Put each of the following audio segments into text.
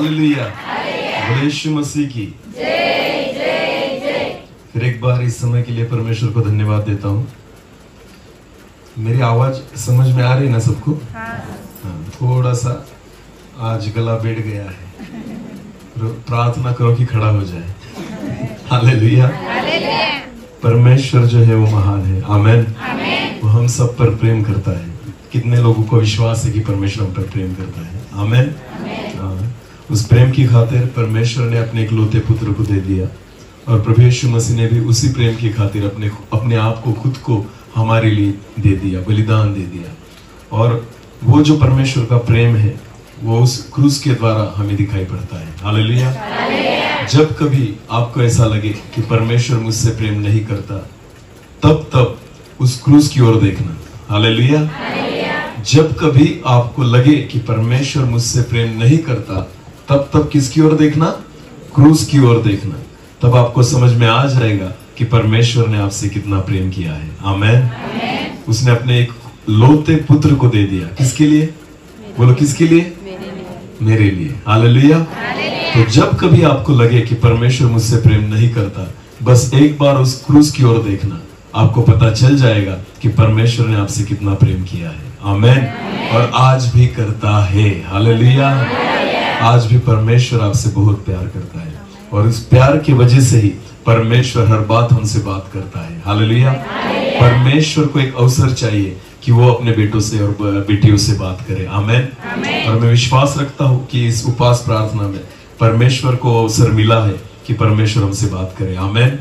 Hallelujah, बोले यीशु मसीह की जय जय जय। फिर एक बार इस समय के लिए परमेश्वर को धन्यवाद देता हूँ। मेरी आवाज समझ में आ रही है ना सबको? हाँ, थोड़ा सा आज गला बैठ गया है। प्रार्थना करो कि खड़ा हो जाए। हालेलुया, परमेश्वर जो है वो महान है। आमेन। वो हम सब पर प्रेम करता है। कितने लोगों को विश्वास है कि परमेश्वर हम पर प्रेम करता है? आमेन। उस प्रेम की खातिर परमेश्वर ने अपने इकलौते पुत्र को दे दिया, और प्रभु यीशु मसीह ने भी उसी प्रेम की खातिर अपने आप को, खुद को हमारे लिए दे दिया, बलिदान दे दिया। और वो जो परमेश्वर का प्रेम है वो उस क्रूस के द्वारा हमें दिखाई पड़ता है। हालेलुया। जब कभी आपको ऐसा लगे कि परमेश्वर मुझसे प्रेम नहीं करता, तब उस क्रूस की ओर देखना। हालेलुया। जब कभी आपको लगे कि परमेश्वर मुझसे प्रेम नहीं करता, तब किसकी ओर देखना? क्रूस की ओर देखना। तब आपको समझ में आ जाएगा कि परमेश्वर ने आपसे कितना प्रेम किया है। आमेन। उसने अपने एक लौते पुत्र को दे दिया। किसके लिए? बोलो, किसके लिए? मेरे लिए। हालेलुया। तो जब कभी आपको लगे कि परमेश्वर मुझसे प्रेम नहीं करता, बस एक बार उस क्रूस की ओर देखना, आपको पता चल जाएगा कि परमेश्वर ने आपसे कितना प्रेम किया है। आमेन। और आज भी करता है। हालेलुया। आज भी परमेश्वर आपसे बहुत प्यार करता है, और इस प्यार की वजह से ही परमेश्वर हर बात हमसे बात करता है। हालेलुया। परमेश्वर को एक अवसर चाहिए कि वो अपने बेटों से और बेटियों से बात करे। आमेन। और मैं विश्वास रखता हूँ कि इस उपवास प्रार्थना में परमेश्वर को अवसर मिला है कि परमेश्वर हमसे बात करे। आमेन।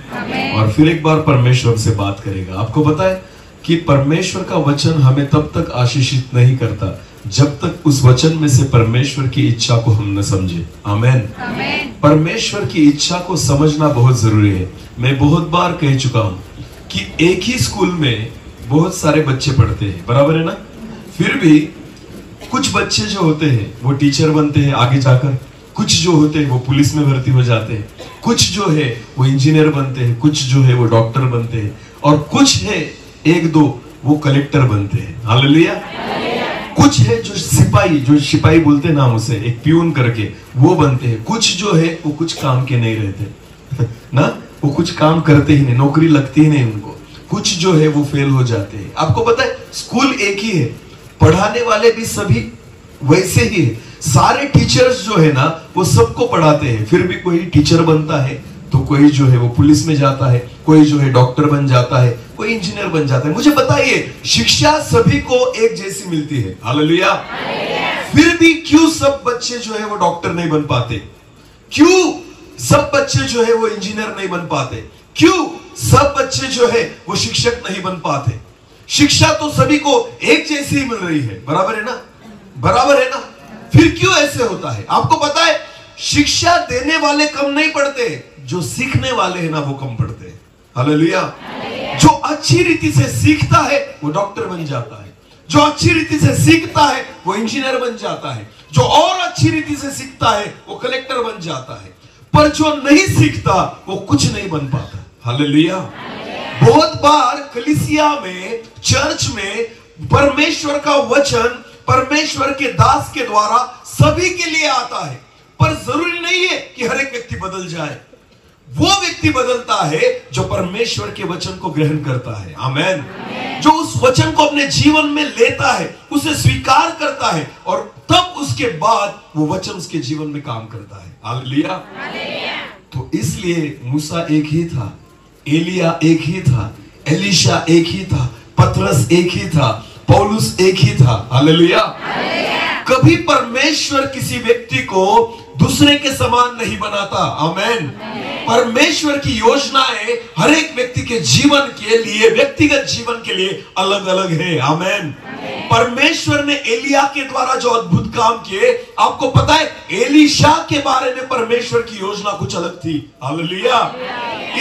और फिर एक बार परमेश्वर हमसे बात करेगा। आपको पता है कि परमेश्वर का वचन हमें तब तक आशीषित नहीं करता जब तक उस वचन में से परमेश्वर की इच्छा को हम न समझे। आमेन। परमेश्वर की इच्छा को समझना बहुत जरूरी है। मैं बहुत बार कह चुका हूं कि एक ही स्कूल में बहुत सारे बच्चे पढ़ते हैं, बराबर है ना? फिर भी कुछ बच्चे जो होते हैं वो टीचर बनते हैं आगे जाकर, कुछ जो होते हैं वो पुलिस में भर्ती हो जाते हैं, कुछ जो है वो इंजीनियर बनते हैं, कुछ जो है वो डॉक्टर बनते हैं, और कुछ है एक दो वो कलेक्टर बनते हैं। हालेलुया। कुछ है जो सिपाही बोलते हैं नाम उसे, एक प्यून करके वो बनते हैं। कुछ जो है वो कुछ काम के नहीं रहते ना, वो कुछ काम करते ही नहीं, नौकरी लगती ही नहीं उनको। कुछ जो है वो फेल हो जाते हैं। आपको पता है स्कूल एक ही है, पढ़ाने वाले भी सभी वैसे ही है। सारे टीचर्स जो है ना वो सबको पढ़ाते हैं, फिर भी कोई टीचर बनता है तो कोई जो है वो पुलिस में जाता है, कोई जो है डॉक्टर बन जाता है, कोई इंजीनियर बन जाता है। मुझे बताइए, शिक्षा सभी को एक जैसी मिलती है। हालेलुया। फिर भी क्यों सब बच्चे जो है वो डॉक्टर नहीं बन पाते? क्यों सब बच्चे जो है वो इंजीनियर नहीं बन पाते? क्यों सब बच्चे जो है वो शिक्षक नहीं बन पाते? शिक्षा तो सभी को एक जैसी ही मिल रही है, बराबर है ना? बराबर है ना? फिर क्यों ऐसे होता है? आपको पता है, शिक्षा देने वाले कम नहीं पढ़ते, जो सीखने वाले हैं ना वो कम पढ़ते हैं। हालेलुया। जो अच्छी रीति से सीखता है वो डॉक्टर बन जाता है, जो अच्छी रीति से सीखता है वो इंजीनियर बन जाता है, जो और अच्छी रीति से सीखता है वो कलेक्टर बन जाता है, पर जो नहीं सीखता वो कुछ नहीं बन पाता। हालेलुया। बहुत बार कलीसिया में, चर्च में परमेश्वर का वचन परमेश्वर के दास के द्वारा सभी के लिए आता है, पर जरूरी नहीं है कि हर एक व्यक्ति बदल जाए। वो व्यक्ति बदलता है जो परमेश्वर के वचन को ग्रहण करता है। आमेन। जो उस वचन को अपने जीवन में लेता है, उसे स्वीकार करता है, और तब उसके बाद वो वचन उसके जीवन में काम करता है। हालेलुया। तो इसलिए मूसा एक ही था, एलिया एक ही था, एलीशा एक ही था, पतरस एक ही था, पौलुस एक ही था। हालेलुया। कभी परमेश्वर किसी व्यक्ति को दूसरे के समान नहीं बनाता। आमेन। परमेश्वर की योजनाएं हर एक व्यक्ति के जीवन के लिए, व्यक्तिगत जीवन के लिए अलग अलग है। आमेन। परमेश्वर ने एलिया के द्वारा जो अद्भुत काम किए, आपको पता है एलीशा के बारे में परमेश्वर की योजना कुछ अलग थी। हालेलुया।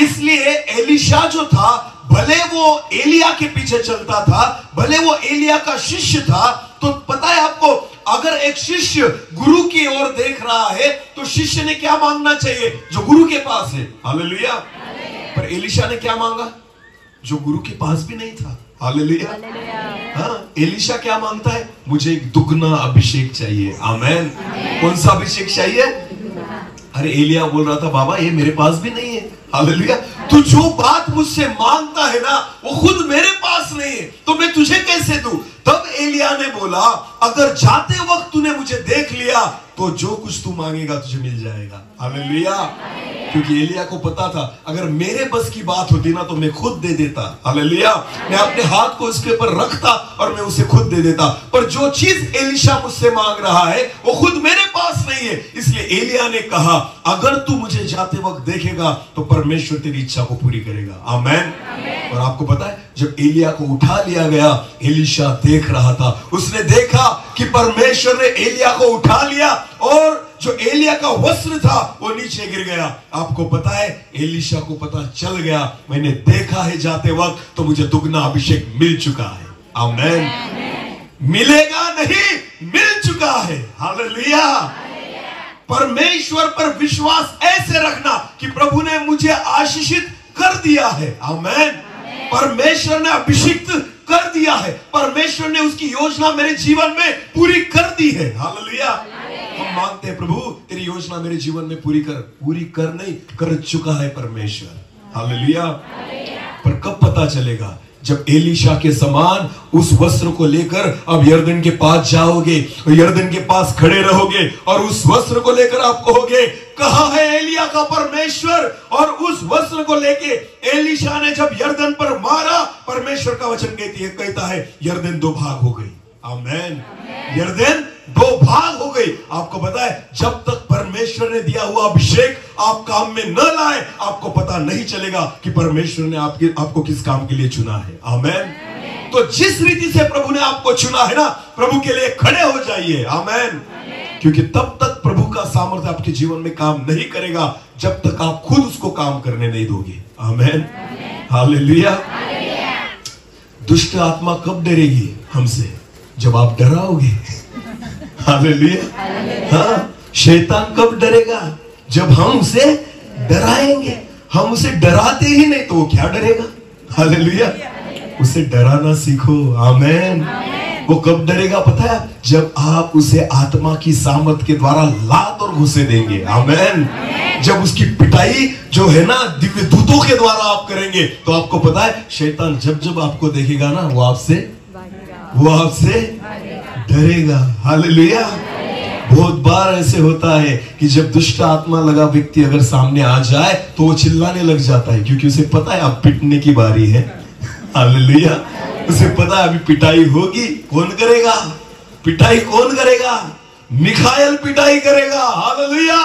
इसलिए एलीशा जो था, भले वो एलिया के पीछे चलता था, भले वो एलिया का शिष्य था, तो पता है आपको, अगर एक शिष्य गुरु की ओर देख रहा है तो शिष्य ने क्या मांगना चाहिए? जो गुरु के पास है। हालेलुया। पर एलीशा ने क्या मांगा? जो गुरु के पास भी नहीं था। हालेलुया। हाँ, एलीशा क्या मांगता है? मुझे एक दुगना अभिषेक चाहिए। आमेन। कौन सा अभिषेक चाहिए? अरे एलिया बोल रहा था, बाबा ये मेरे पास भी नहीं है। हालेलुया। तू जो बात मुझसे मांगता है ना वो खुद मेरे पास नहीं है, तो मैं तुझे कैसे दूं? तब एलिया ने बोला, अगर जाते वक्त तूने मुझे देख लिया तो जो कुछ तू मांगेगा तुझे मिल जाएगा। हालेलुया। क्योंकि एलिया को पता था अगर मेरे बस की बात होती ना तो मैं खुद दे देता। हालेलुया। मैं अपने हाथ को उसके ऊपर रखता और मैं उसे खुद दे देता, पर जो चीज एलीशा मुझसे मांग रहा है वो खुद मेरे पास नहीं है। इसलिए एलिया ने कहा, अगर तू मुझे जाते वक्त देखेगा तो परमेश्वर तेरी इच्छा को पूरी करेगा। आमेन। और आपको पता है जब एलिया को उठा लिया गया, एलीशा देख रहा था, उसने देखा कि परमेश्वर ने एलिया को उठा लिया और जो एलिया का वस्त्र था वो नीचे गिर गया। आपको पता है एलीशा को पता चल गया, मैंने देखा है जाते वक्त तो मुझे दुगना अभिषेक मिल चुका है। आमेन। मिलेगा नहीं, मिल चुका है। हालेलुया। परमेश्वर पर विश्वास ऐसे रखना कि प्रभु ने मुझे आशीषित कर दिया है। आमेन। परमेश्वर ने अभिषिक्त कर दिया है, परमेश्वर ने उसकी योजना मेरे जीवन में पूरी कर दी है। हालेलुया। हम मांगते हैं, प्रभु तेरी योजना मेरे जीवन में पूरी कर नहीं कर चुका है परमेश्वर। हालेलुया। पर कब पता चलेगा? जब एलीशा के समान उस वस्त्र को लेकर अब यरदन के पास जाओगे, यरदन के पास खड़े रहोगे और उस वस्त्र को लेकर आप कहोगे, कहाँ है एलिया का परमेश्वर? और उस वस्त्र को लेके एलीशा ने जब यरदन पर मारा, परमेश्वर का वचन कहता है यरदन दो भाग हो गई। आमेन। यरदन दो भाग हो गई। आपको पता है जब तक परमेश्वर ने दिया हुआ अभिषेक आप काम में न लाए, आपको पता नहीं चलेगा कि परमेश्वर ने आपको किस काम के लिए चुना है। आमेन। तो जिस रीति से प्रभु ने आपको चुना है ना, प्रभु के लिए खड़े हो जाइए। आमेन। क्योंकि तब तक प्रभु का सामर्थ्य आपके जीवन में काम नहीं करेगा जब तक आप खुद उसको काम करने नहीं दोगे। आमेन। हालेलुया। दुष्ट आत्मा कब डरेगी हमसे? जब आप डराओगे। हालेलुया। हाँ, शैतान कब डरेगा? जब हम उसे डराएंगे। हम उसे डराते ही नहीं तो वो क्या डरेगा? हालेलुया। उसे डराना सीखो। आमेन। वो कब डरेगा पता है? जब आप उसे आत्मा की सामर्थ के द्वारा लात और घुसे देंगे। आमेन। जब उसकी पिटाई जो है ना दिव्य दूतों के द्वारा आप करेंगे, तो आपको पता है शैतान जब आपको देखेगा ना वो आपसे डरेगा। हालेलुया। बहुत बार ऐसे होता है कि जब दुष्ट आत्मा लगा व्यक्ति अगर सामने आ जाए तो वो चिल्लाने लग जाता है, क्योंकि उसे पता है अब पिटने की बारी है। हालेलुया। उसे पता है अभी पिटाई होगी। कौन करेगा पिटाई? कौन करेगा? मिखाएल पिटाई करेगा। हालेलुया।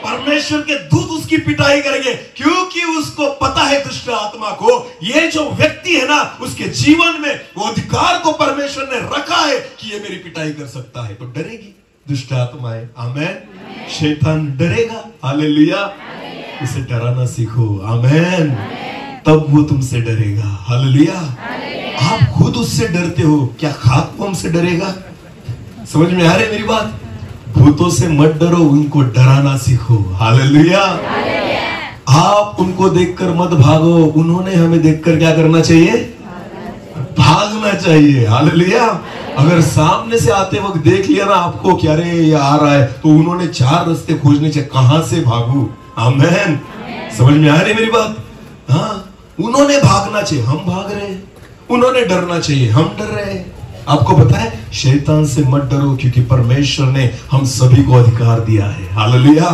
परमेश्वर के दूत उसकी पिटाई करेंगे, क्योंकि उसको पता है दुष्ट आत्मा को ये जो व्यक्ति है ना उसके जीवन में वो अधिकार को परमेश्वर ने रखा है कि ये मेरी पिटाई कर सकता है, तो डरेगी दुष्ट आत्माएं। आमेन। शैतान डरेगा। हालेलुया। उसे डराना सीखो। आमेन। तब वो तुमसे डरेगा। हालेलुया। आप खुद उससे डरते हो, क्या खाक को हमसे डरेगा? समझ में आ रही मेरी बात? भूतों से मत डरो, उनको डराना सीखो। हालेलुया। आप उनको देखकर मत भागो, उन्होंने हमें देखकर क्या करना चाहिए? भागना चाहिए। हालेलुया। अगर सामने से आते वक्त देख लिया ना आपको क्या रे ये आ रहा है, तो उन्होंने चार रास्ते खोजने चाहिए, कहां से भागू। आमेन। समझ में आ रही मेरी बात? हाँ, उन्होंने भागना चाहिए, हम भाग रहे हैं। उन्होंने डरना चाहिए, हम डर रहे हैं। आपको पता है शैतान से मत डरो, क्योंकि परमेश्वर ने हम सभी को अधिकार दिया है। हालेलुया।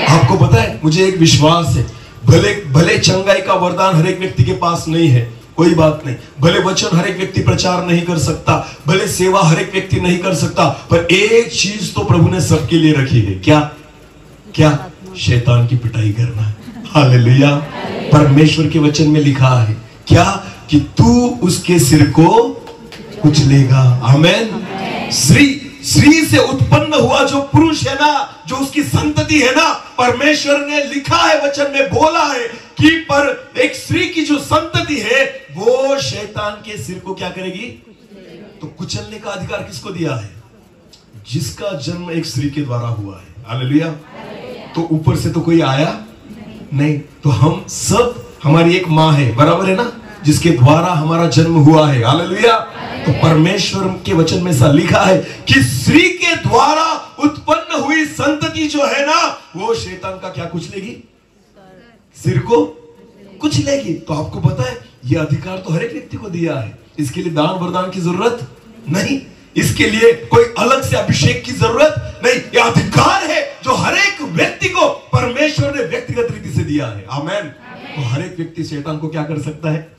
आपको पता है मुझे एक विश्वास है, भले चंगाई का वरदान हर एक व्यक्ति के पास नहीं है, कोई बात नहीं। भले वचन हर एक व्यक्ति प्रचार नहीं कर सकता, भले सेवा हर एक व्यक्ति नहीं कर सकता, पर एक चीज तो प्रभु ने सबके लिए रखी है। क्या? शैतान की पिटाई करना। हालेलुया। परमेश्वर के वचन में लिखा है क्या? कि तू उसके सिर को कुचलेगा। आमेन। स्त्री से उत्पन्न हुआ जो पुरुष है ना, जो उसकी संतति है ना, परमेश्वर ने लिखा है वचन में बोला है कि पर एक स्त्री की जो संतति है वो शैतान के सिर को क्या करेगी? तो कुचलने का अधिकार किसको दिया है? जिसका जन्म एक स्त्री के द्वारा हुआ है। हालेलुया। तो ऊपर से तो कोई आया नहीं, तो हम सब, हमारी एक माँ है, बराबर है ना? जिसके द्वारा हमारा जन्म हुआ है। हालेलुया। तो परमेश्वर के वचन में ऐसा लिखा है कि स्त्री के द्वारा उत्पन्न हुई संतति जो है ना, वो शैतान का क्या कुछ लेगी? सिर को कुछ लेगी। तो आपको पता है यह अधिकार तो हर एक व्यक्ति को दिया है। इसके लिए दान वरदान की जरूरत नहीं, इसके लिए कोई अलग से अभिषेक की जरूरत नहीं। यह अधिकार है जो हर एक व्यक्ति को परमेश्वर ने व्यक्तिगत रीति से दिया है। आमेन। तो हर एक व्यक्ति शैतान को क्या कर सकता है?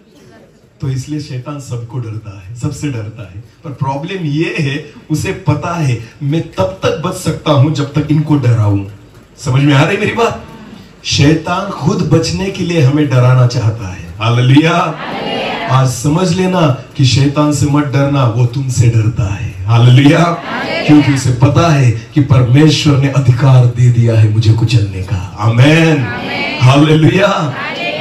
तो इसलिए शैतान सबको डरता है, सबसे डरता है। पर प्रॉब्लम यह है, उसे पता है मैं तब तक बच सकता हूं जब तक इनको डराऊं। समझ में आ रही मेरी बात? शैतान खुद बचने के लिए हमें डराना चाहता है। हालेलुया। आज समझ लेना कि शैतान से मत डरना, वो तुमसे डरता है। हालेलुया। क्योंकि उसे पता है कि परमेश्वर ने अधिकार दे दिया है मुझे कुचलने का। आमेन। हालेलुया।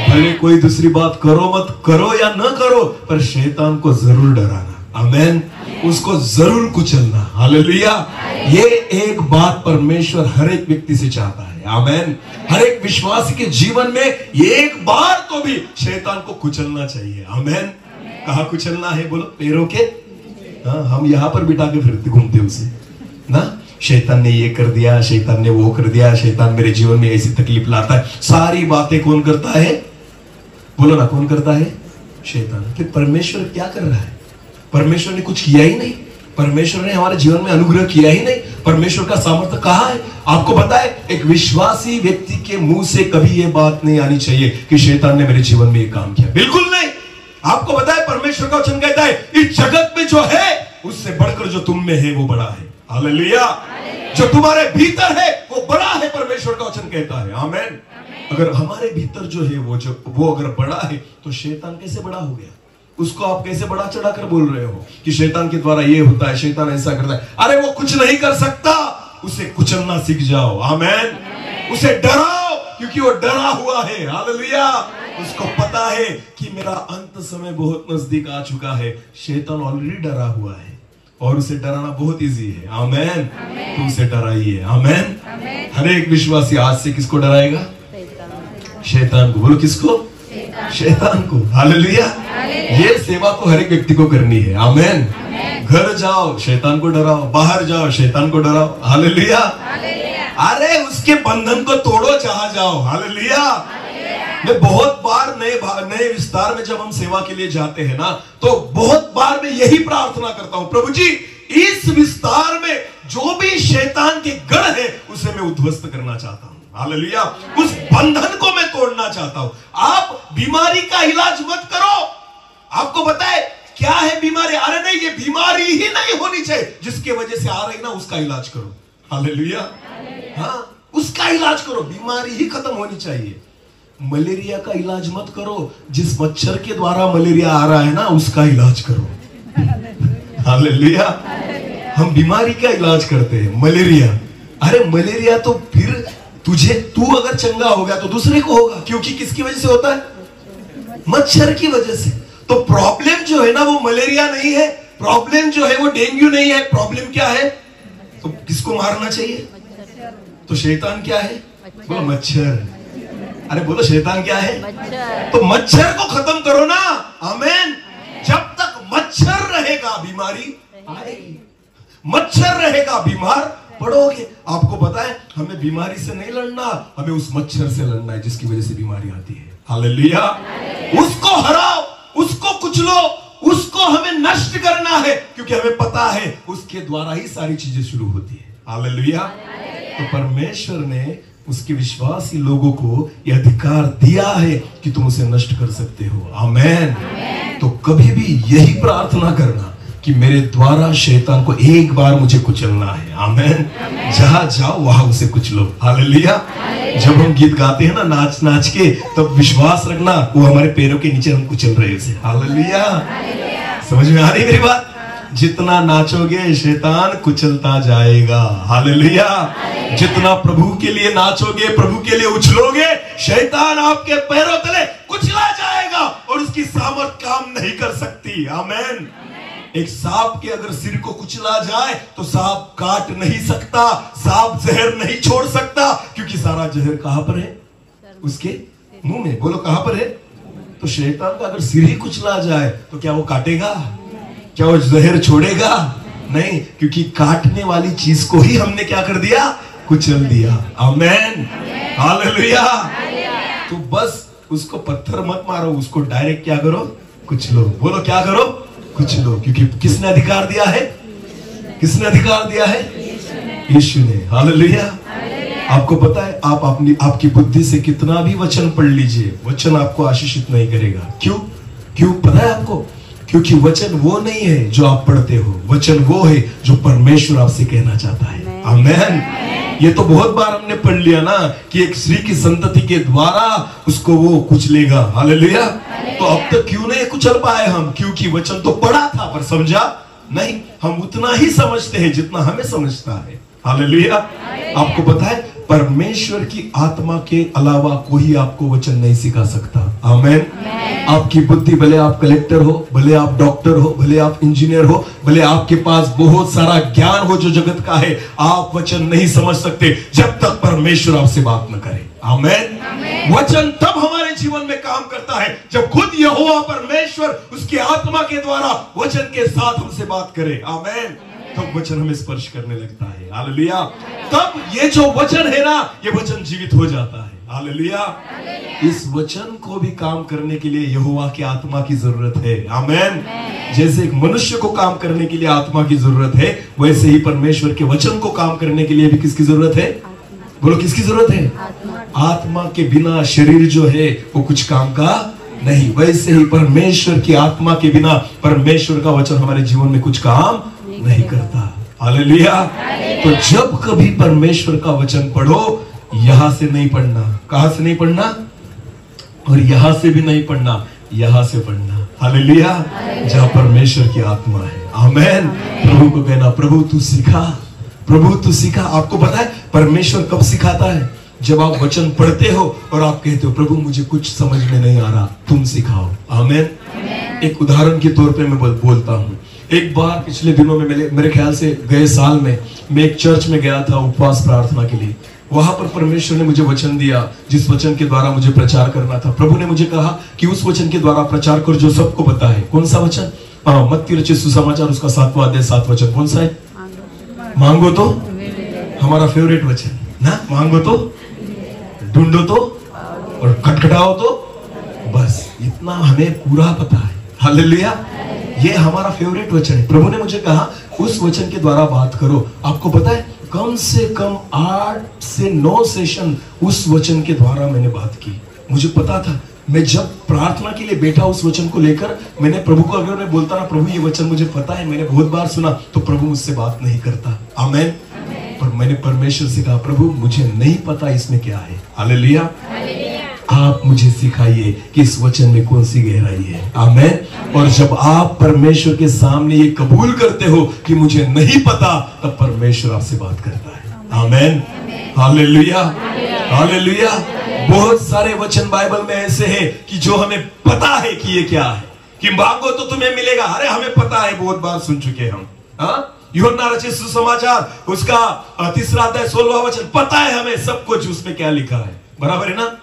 भले कोई दूसरी बात करो मत करो या न करो, पर शैतान को जरूर डराना। आमेन। उसको जरूर कुचलना। हालेलुया। ये एक बात परमेश्वर हर एक व्यक्ति से चाहता है। आमेन। हर एक विश्वासी के जीवन में एक बार तो भी शैतान को कुचलना चाहिए। आमेन। कहाँ कुचलना है? बोलो, पैरों के। हाँ, हम यहाँ पर बिठा के फिरते घूमते उसे ना, शैतान ने ये कर दिया, शैतान ने वो कर दिया, शैतान मेरे जीवन में ऐसी तकलीफ लाता है। सारी बातें कौन करता है? बोलो ना, कौन करता है? शैतान। फिर परमेश्वर क्या कर रहा है? परमेश्वर ने कुछ किया ही नहीं। परमेश्वर ने हमारे जीवन में अनुग्रह किया ही नहीं। परमेश्वर का सामर्थ्य कहाँ है? आपको पता है, एक विश्वासी व्यक्ति के मुंह से कभी ये बात नहीं आनी चाहिए कि शैतान ने मेरे जीवन में ये काम किया। बिल्कुल नहीं। आपको पता है, परमेश्वर का वचन कहता है इस जगत में जो है उससे बढ़कर जो तुम में है वो बड़ा है। हालेलुया। जो तुम्हारे भीतर है वो बड़ा है, परमेश्वर का वचन कहता है। आमेन। अगर हमारे भीतर जो है वो अगर बड़ा है, तो शैतान कैसे बड़ा हो गया? उसको आप कैसे बड़ा चढ़ाकर बोल रहे हो कि शैतान के द्वारा ये होता है, शैतान ऐसा करता है? अरे वो कुछ नहीं कर सकता। उसे कुचलना सीख जाओ। आमेन। उसे डराओ, क्योंकि वो डरा हुआ है। हालेलुया। उसको पता है कि मेरा अंत समय बहुत नजदीक आ चुका है। शैतान ऑलरेडी डरा हुआ है और उसे डराना बहुत इजी है। आमेन। तो उसे डराइए। आमेन। हर एक विश्वासी आज से किसको डराएगा? शैतान को। बोलो, किसको? शैतान को। हालेलुया। ये सेवा तो हर एक व्यक्ति को करनी है। आमेन। घर जाओ, शैतान को डराओ। बाहर जाओ, शैतान को डराओ। हालेलुया। अरे उसके बंधन को तोड़ो जहां जाओ। हालेलुया। मैं बहुत बार नए विस्तार में जब हम सेवा के लिए जाते हैं ना, तो बहुत बार मैं यही प्रार्थना करता हूं, प्रभु जी इस विस्तार में जो भी शैतान के गढ़ है उसे मैं उद्ध्वस्त करना चाहता हूं। हालेलुया। उस बंधन को मैं तोड़ना चाहता हूं। आप बीमारी का इलाज मत करो। आपको पता है क्या है बीमारी? अरे नहीं, ये बीमारी ही नहीं होनी चाहिए जिसके वजह से आ रही ना, उसका इलाज करो। हालेलुया। हाँ, उसका इलाज करो। बीमारी ही खत्म होनी चाहिए। मलेरिया का इलाज मत करो, जिस मच्छर के द्वारा मलेरिया आ रहा है ना, उसका इलाज करो। हालेलुया। हम बीमारी का इलाज करते हैं, मलेरिया। अरे मलेरिया तो फिर तू अगर चंगा हो गया तो दूसरे को होगा, क्योंकि किसकी वजह से होता है? मच्छर की वजह से। तो प्रॉब्लम जो है ना वो मलेरिया नहीं है, प्रॉब्लम जो है वो डेंगू नहीं है। प्रॉब्लम क्या है? तो किसको मारना चाहिए? तो शैतान क्या है? बोलो, मच्छर। अरे बोलो, शैतान क्या है? मच्छर। तो मच्छर को खत्म करो ना। आमेन। जब तक मच्छर रहेगा बीमारी आएगी। मच्छर रहेगा बीमार पड़ोगे। आपको पता है, हमें बीमारी से नहीं लड़ना, हमें उस मच्छर से लड़ना है जिसकी वजह से बीमारी आती है। हालेलुया। उसको हराओ, उसको कुचलो, उसको हमें नष्ट करना है, क्योंकि हमें पता है उसके द्वारा ही सारी चीजें शुरू होती है। हालेलुया। तो परमेश्वर ने उसके विश्वासी लोगों को यह अधिकार दिया है कि तुम उसे नष्ट कर सकते हो। आमेन। तो कभी भी यही प्रार्थना करना कि मेरे द्वारा शैतान को एक बार मुझे कुचलना है। आमेन। जहां जाओ वहां उसे कुचलो। हालेलुया। जब हम गीत गाते हैं ना नाच नाच के, तब विश्वास रखना वो हमारे पैरों के नीचे हम कुचल रहे उसे। हालेलुया। समझ में आ रही मेरी बात? जितना नाचोगे शैतान कुचलता जाएगा। हालेलुया। जितना प्रभु के लिए नाचोगे, प्रभु के लिए उछलोगे, शैतान आपके पैरों तले कुचला जाएगा और उसकी सामर्थ काम नहीं कर सकती। आमेन। एक सांप के अगर सिर को कुचला जाए तो सांप काट नहीं सकता, सांप जहर नहीं छोड़ सकता, क्योंकि सारा जहर कहां पर है? उसके मुंह में। बोलो, कहां पर है? तो शैतान का अगर सिर ही कुचला जाए तो क्या वो काटेगा? क्या वो जहर छोड़ेगा? नहीं, क्योंकि काटने वाली चीज को ही हमने क्या कर दिया? कुचल दिया। आमेन, हालेलुया। तो बस उसको पत्थर मत मारो, उसको डायरेक्ट क्या करो? कुचलो। बोलो क्या करो? कुचलो। क्योंकि किसने अधिकार दिया है? किसने अधिकार दिया है? यीशु ने। हालेलुया। आपको पता है, आप आपकी बुद्धि से कितना भी वचन पढ़ लीजिए, वचन आपको आशीषित नहीं करेगा। क्यों पता है आपको? क्योंकि वचन वो नहीं है जो आप पढ़ते हो, वचन वो है जो परमेश्वर आपसे कहना चाहता है। आमेन। ये तो बहुत बार हमने पढ़ लिया ना कि एक स्त्री की संतति के द्वारा उसको वो कुचलेगा। हालेलुया। तो अब तक क्यों नहीं कुचल पाए हम? क्योंकि वचन तो पढ़ा था पर समझा नहीं। हम उतना ही समझते हैं जितना हमें समझता है। हालेलुया। आपको पता है, परमेश्वर की आत्मा के अलावा कोई आपको वचन नहीं सिखा सकता। आमेन। आपकी बुद्धि, भले आप कलेक्टर हो, भले आप डॉक्टर हो, भले आप इंजीनियर हो, भले आपके पास बहुत सारा ज्ञान हो जो जगत का है, आप वचन नहीं समझ सकते जब तक परमेश्वर आपसे बात न करे। आमेन। वचन तब हमारे जीवन में काम करता है जब खुद यहोवा परमेश्वर उसकी आत्मा के द्वारा वचन के साथ हमसे बात करे। आमेन। तब वचन हमें स्पर्श करने लगता है। हालेलुया। तब ये जो वचन है ना, ये वचन जीवित हो जाता है। हालेलुया। इस वचन को भी काम करने के लिए यहोवा की आत्मा की जरूरत है। आमेन। जैसे एक मनुष्य को काम करने के लिए आत्मा की जरूरत है, वैसे ही परमेश्वर के वचन को काम करने के लिए भी किसकी जरूरत है? बोलो किसकी जरूरत है? आत्मा के बिना शरीर जो है वो कुछ काम का नहीं। वैसे ही परमेश्वर की आत्मा के बिना परमेश्वर का वचन हमारे जीवन में कुछ काम नहीं करता। हालेलुया। तो जब कभी परमेश्वर का वचन पढ़ो, यहां से नहीं पढ़ना। कहां से नहीं पढ़ना? और यहां से भी नहीं पढ़ना, यहां से पढ़ना। हालेलुया। जहां परमेश्वर की आत्मा है। आमेन। प्रभु को कहना, प्रभु तू सिखा, प्रभु तू सिखा। आपको पता है परमेश्वर कब सिखाता है? जब आप वचन पढ़ते हो और आप कहते हो, प्रभु मुझे कुछ समझ में नहीं आ रहा, तुम सिखाओ। आमेन। एक उदाहरण के तौर पे मैं बोलता हूं। एक बार पिछले दिनों में मेरे ख्याल से गए साल में मैं एक चर्च में गया था उपवास प्रार्थना के लिए। वहां पर परमेश्वर ने मुझे वचन दिया, जिस वचन के द्वारा मुझे प्रचार करना था। प्रभु ने मुझे कहा कि उस वचन के द्वारा प्रचार कर जो सबको पता है। कौन सा वचन? मत्ती रचित सुसमाचार उसका 7वां अध्याय 7 वचन। कौन सा है? मांगो तो, हमारा फेवरेट वचन ना, मांगो तो, ढूंढो तो, और खटखटाओ तो। बस इतना हमें पूरा पता है। हालेलुया। ये हमारा फेवरेट वचन है। प्रभु ने मुझे कहा उस वचन के द्वारा बात करो। आपको पता है, कम से कम 8 से 9 सेशन उस वचन के द्वारा मैंने बात की। मुझे पता था, मैं जब प्रार्थना के लिए बैठा उस वचन को लेकर, मैंने प्रभु को अगर मैं बोलता ना, प्रभु ये वचन मुझे पता है, मैंने बहुत बार सुना, तो प्रभु मुझसे बात नहीं करता। आमेन। पर मैंने परमेश्वर से कहा, प्रभु मुझे नहीं पता इसमें क्या है। हालेलुया। आप मुझे सिखाइए कि इस वचन में कौन सी गहराई है। आमेन। और जब आप परमेश्वर के सामने ये कबूल करते हो कि मुझे नहीं पता, तब परमेश्वर आपसे बात करता है। आमेन। हालेलुया। हालेलुया। बहुत सारे वचन बाइबल में ऐसे हैं कि जो हमें पता है कि ये क्या है, कि मांगो तो तुम्हें मिलेगा। अरे हमें पता है, बहुत बार सुन चुके हम। यूहन्ना रचित सुसमाचार उसका 3 अध्याय 16वां वचन, पता है हमें सब कुछ उसमें क्या लिखा है। बराबर है ना?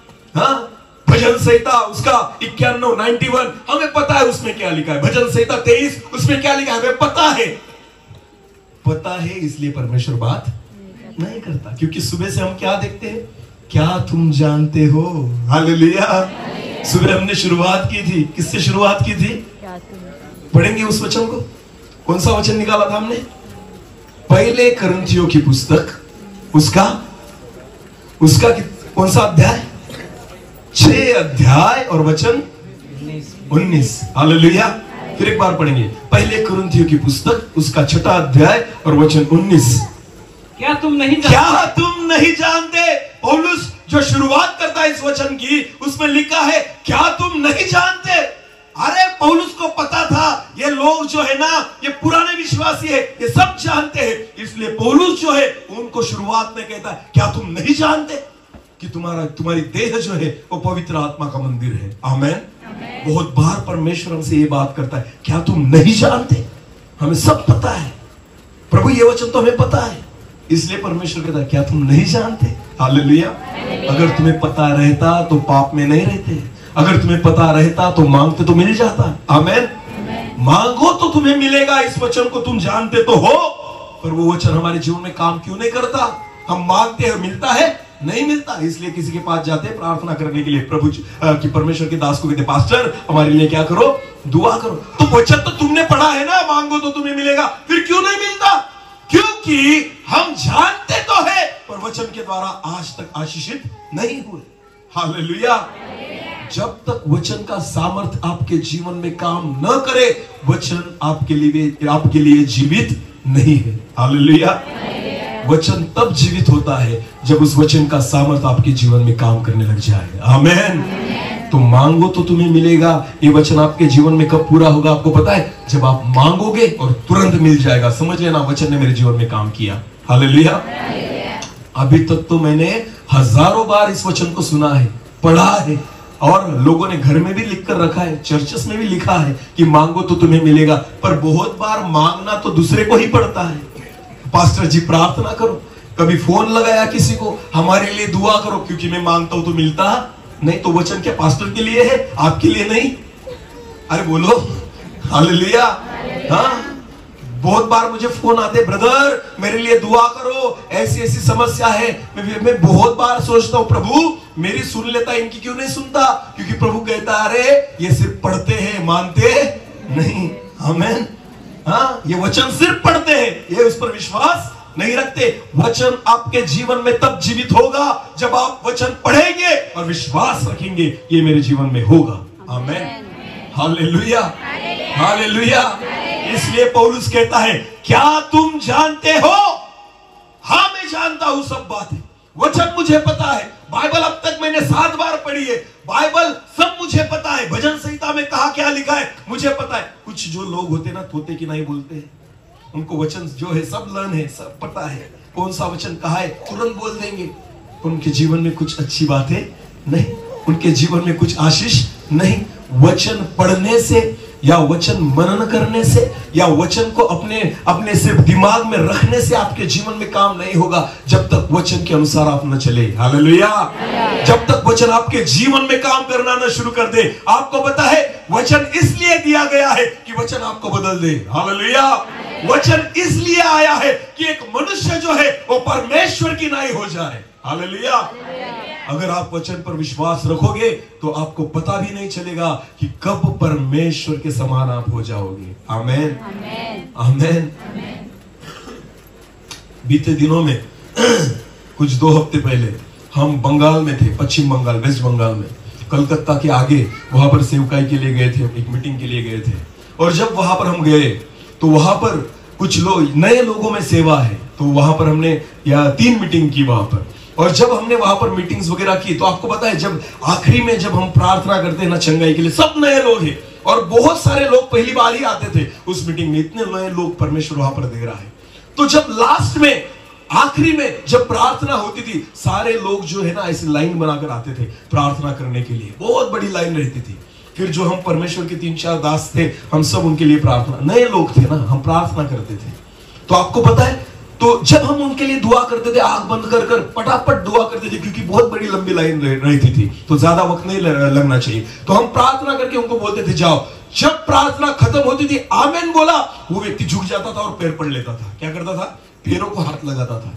भजन संहिता उसका 91 हमें पता है उसमें क्या लिखा है। भजन संहिता 23 उसमें क्या लिखा है हमें पता है। पता है, इसलिए परमेश्वर बात नहीं करता। क्योंकि सुबह से हम क्या देखते हैं? क्या तुम जानते हो? हालेलुया। सुबह हमने शुरुआत की थी, किससे शुरुआत की थी? पढ़ेंगे उस वचन को। कौन सा वचन निकाला था हमने? पहले कुरिन्थियों की पुस्तक उसका कौन सा अध्याय? 6 अध्याय और वचन 19। हालेलुया। फिर एक बार पढ़ेंगे, पहले कुरिन्थियों की पुस्तक उसका 6वां अध्याय और वचन 19। क्या तुम नहीं जानते? पौलुस जो शुरुआत करता है इस वचन की, उसमें लिखा है क्या तुम नहीं जानते? अरे पौलुस को पता था ये लोग जो है ना, ये पुराने विश्वासी है, ये सब जानते हैं। इसलिए पौलुस जो है उनको शुरुआत में कहता है क्या तुम नहीं जानते कि तुम्हारी देह जो है वो पवित्र आत्मा का मंदिर है। आमेन। बहुत बार परमेश्वर हमसे ये बात करता है, क्या तुम नहीं जानते? हमें सब पता है प्रभु, ये वचन तो हमें पता है। इसलिए परमेश्वर कहता है क्या तुम नहीं जानते? हालेलुया। अगर तुम्हें पता रहता तो पाप में नहीं रहते। अगर तुम्हें पता रहता तो मांगते तो मिल जाता। आमेन। मांगो तो तुम्हें मिलेगा, इस वचन को तुम जानते तो हो, पर वो वचन हमारे जीवन में काम क्यों नहीं करता? हम मांगते हैं, मिलता है? नहीं मिलता। इसलिए किसी के पास जाते हैं प्रार्थना करने के लिए, प्रभु कि परमेश्वर के दास को कहते, पास्टर हमारे लिए क्या करो, दुआ करो। तो वचन तो तुमने पढ़ा है ना, मांगो तो तुम्हें मिलेगा, फिर क्यों नहीं मिलता? क्योंकि हम जानते तो है पर वचन के द्वारा आज तक आशीषित नहीं हुए। हालेलुया। जब तक वचन का सामर्थ आपके जीवन में काम न करे, वचन आपके लिए जीवित नहीं है। हालेलुया। वचन तब जीवित होता है जब उस वचन का सामर्थ आपके जीवन में काम करने लग जाए। आमेन। तो मांगो तो तुम्हें मिलेगा, ये वचन आपके जीवन में कब पूरा होगा आपको पता है? जब आप मांगोगे और तुरंत मिल जाएगा। समझ लेना, वचन ने मेरे जीवन में काम किया। हालेलुया। अभी तक तो मैंने हजारों बार इस वचन को सुना है, पढ़ा है, और लोगों ने घर में भी लिख कर रखा है, चर्चेस में भी लिखा है कि मांगो तो तुम्हें मिलेगा। पर बहुत बार मांगना तो दूसरे को ही पड़ता है। पास्टर जी प्रार्थना करो, कभी फोन लगाया किसी को, हमारे लिए दुआ करो, क्योंकि मैं मांगता हूं तो मिलता नहीं। तो वचन क्या पास्टर के लिए है, आपके लिए नहीं? अरे बोलो हालेलुया। हाँ, बहुत बार मुझे फोन आते, ब्रदर मेरे लिए दुआ करो, ऐसी ऐसी समस्या है। मैं बहुत बार सोचता हूँ, प्रभु मेरी सुन लेता, इनकी क्यों नहीं सुनता? क्योंकि प्रभु कहता अरे ये सिर्फ पढ़ते हैं, मानते नहीं। आमेन। हाँ, ये वचन सिर्फ पढ़ते हैं, ये उस पर विश्वास नहीं रखते। वचन आपके जीवन में तब जीवित होगा जब आप वचन पढ़ेंगे और विश्वास रखेंगे, ये मेरे जीवन में होगा। आमेन। हालेलुया। हालेलुया। इसलिए पौलुस कहता है, क्या तुम जानते हो? हाँ, मैं जानता हूं सब बातें, वचन मुझे पता है, बाइबल अब तक मैंने 7 बार पढ़ी है, बाइबल सब मुझे पता है, भजन संहिता में कहा क्या लिखा है मुझे पता है। कुछ जो लोग होते ना, तोते की नहीं बोलते हैं, उनको वचन जो है सब लर्न है, सब पता है, कौन सा वचन कहा है तुरंत बोल देंगे। उनके जीवन में कुछ अच्छी बातें नहीं, उनके जीवन में कुछ आशीष नहीं। वचन पढ़ने से या वचन मनन करने से या वचन को अपने सिर्फ दिमाग में रखने से आपके जीवन में काम नहीं होगा, जब तक वचन के अनुसार आप न चले। हालेलुया। जब तक वचन आपके जीवन में काम करना न शुरू कर दे। आपको पता है वचन इसलिए दिया गया है कि वचन आपको बदल दे। हालेलुया। वचन इसलिए आया है कि एक मनुष्य जो है वो परमेश्वर की नाई हो जाए। हालेलुया। अगर आप वचन पर विश्वास रखोगे तो आपको पता भी नहीं चलेगा कि कब परमेश्वर के समान आप हो जाओगे। आमेन। आमेन। बीते दिनों में कुछ 2 हफ्ते पहले हम बंगाल में थे, पश्चिम बंगाल, वेस्ट बंगाल में, कलकत्ता के आगे, वहां पर सेवकाई के लिए गए थे, एक मीटिंग के लिए गए थे। और जब वहां पर हम गए तो वहां पर कुछ लोग, नए लोगों में सेवा है, तो वहां पर हमने 3 मीटिंग की वहां पर। और जब हमने वहां पर मीटिंग्स वगैरह की तो आपको पता है, जब आखिरी में जब हम प्रार्थना करते हैं ना चंगाई के लिए, सब नए लोग हैं और बहुत सारे लोग पहली बार ही आते थे उस मीटिंग में, इतने नए लोग परमेश्वर वहां पर दे रहा है। तो जब लास्ट में, आखिरी में जब प्रार्थना होती थी, सारे लोग जो है ना ऐसे लाइन बनाकर आते थे प्रार्थना करने के लिए, बहुत बड़ी लाइन रहती थी। फिर जो हम परमेश्वर के 3-4 दास थे, हम सब उनके लिए प्रार्थना, नए लोग थे ना, हम प्रार्थना करते थे। तो आपको पता है, तो जब हम उनके लिए दुआ करते थे, आंख बंद कर कर पटापट दुआ करते थे, क्योंकि बहुत बड़ी लंबी लाइन रहती थी तो ज्यादा वक्त नहीं लगना चाहिए। तो हम प्रार्थना करके उनको बोलते थे जाओ। जब प्रार्थना खत्म होती थी, आमीन बोला, वो व्यक्ति झुक जाता था और पैर पड़ लेता था। क्या करता था? पैरों को हाथ लगाता था।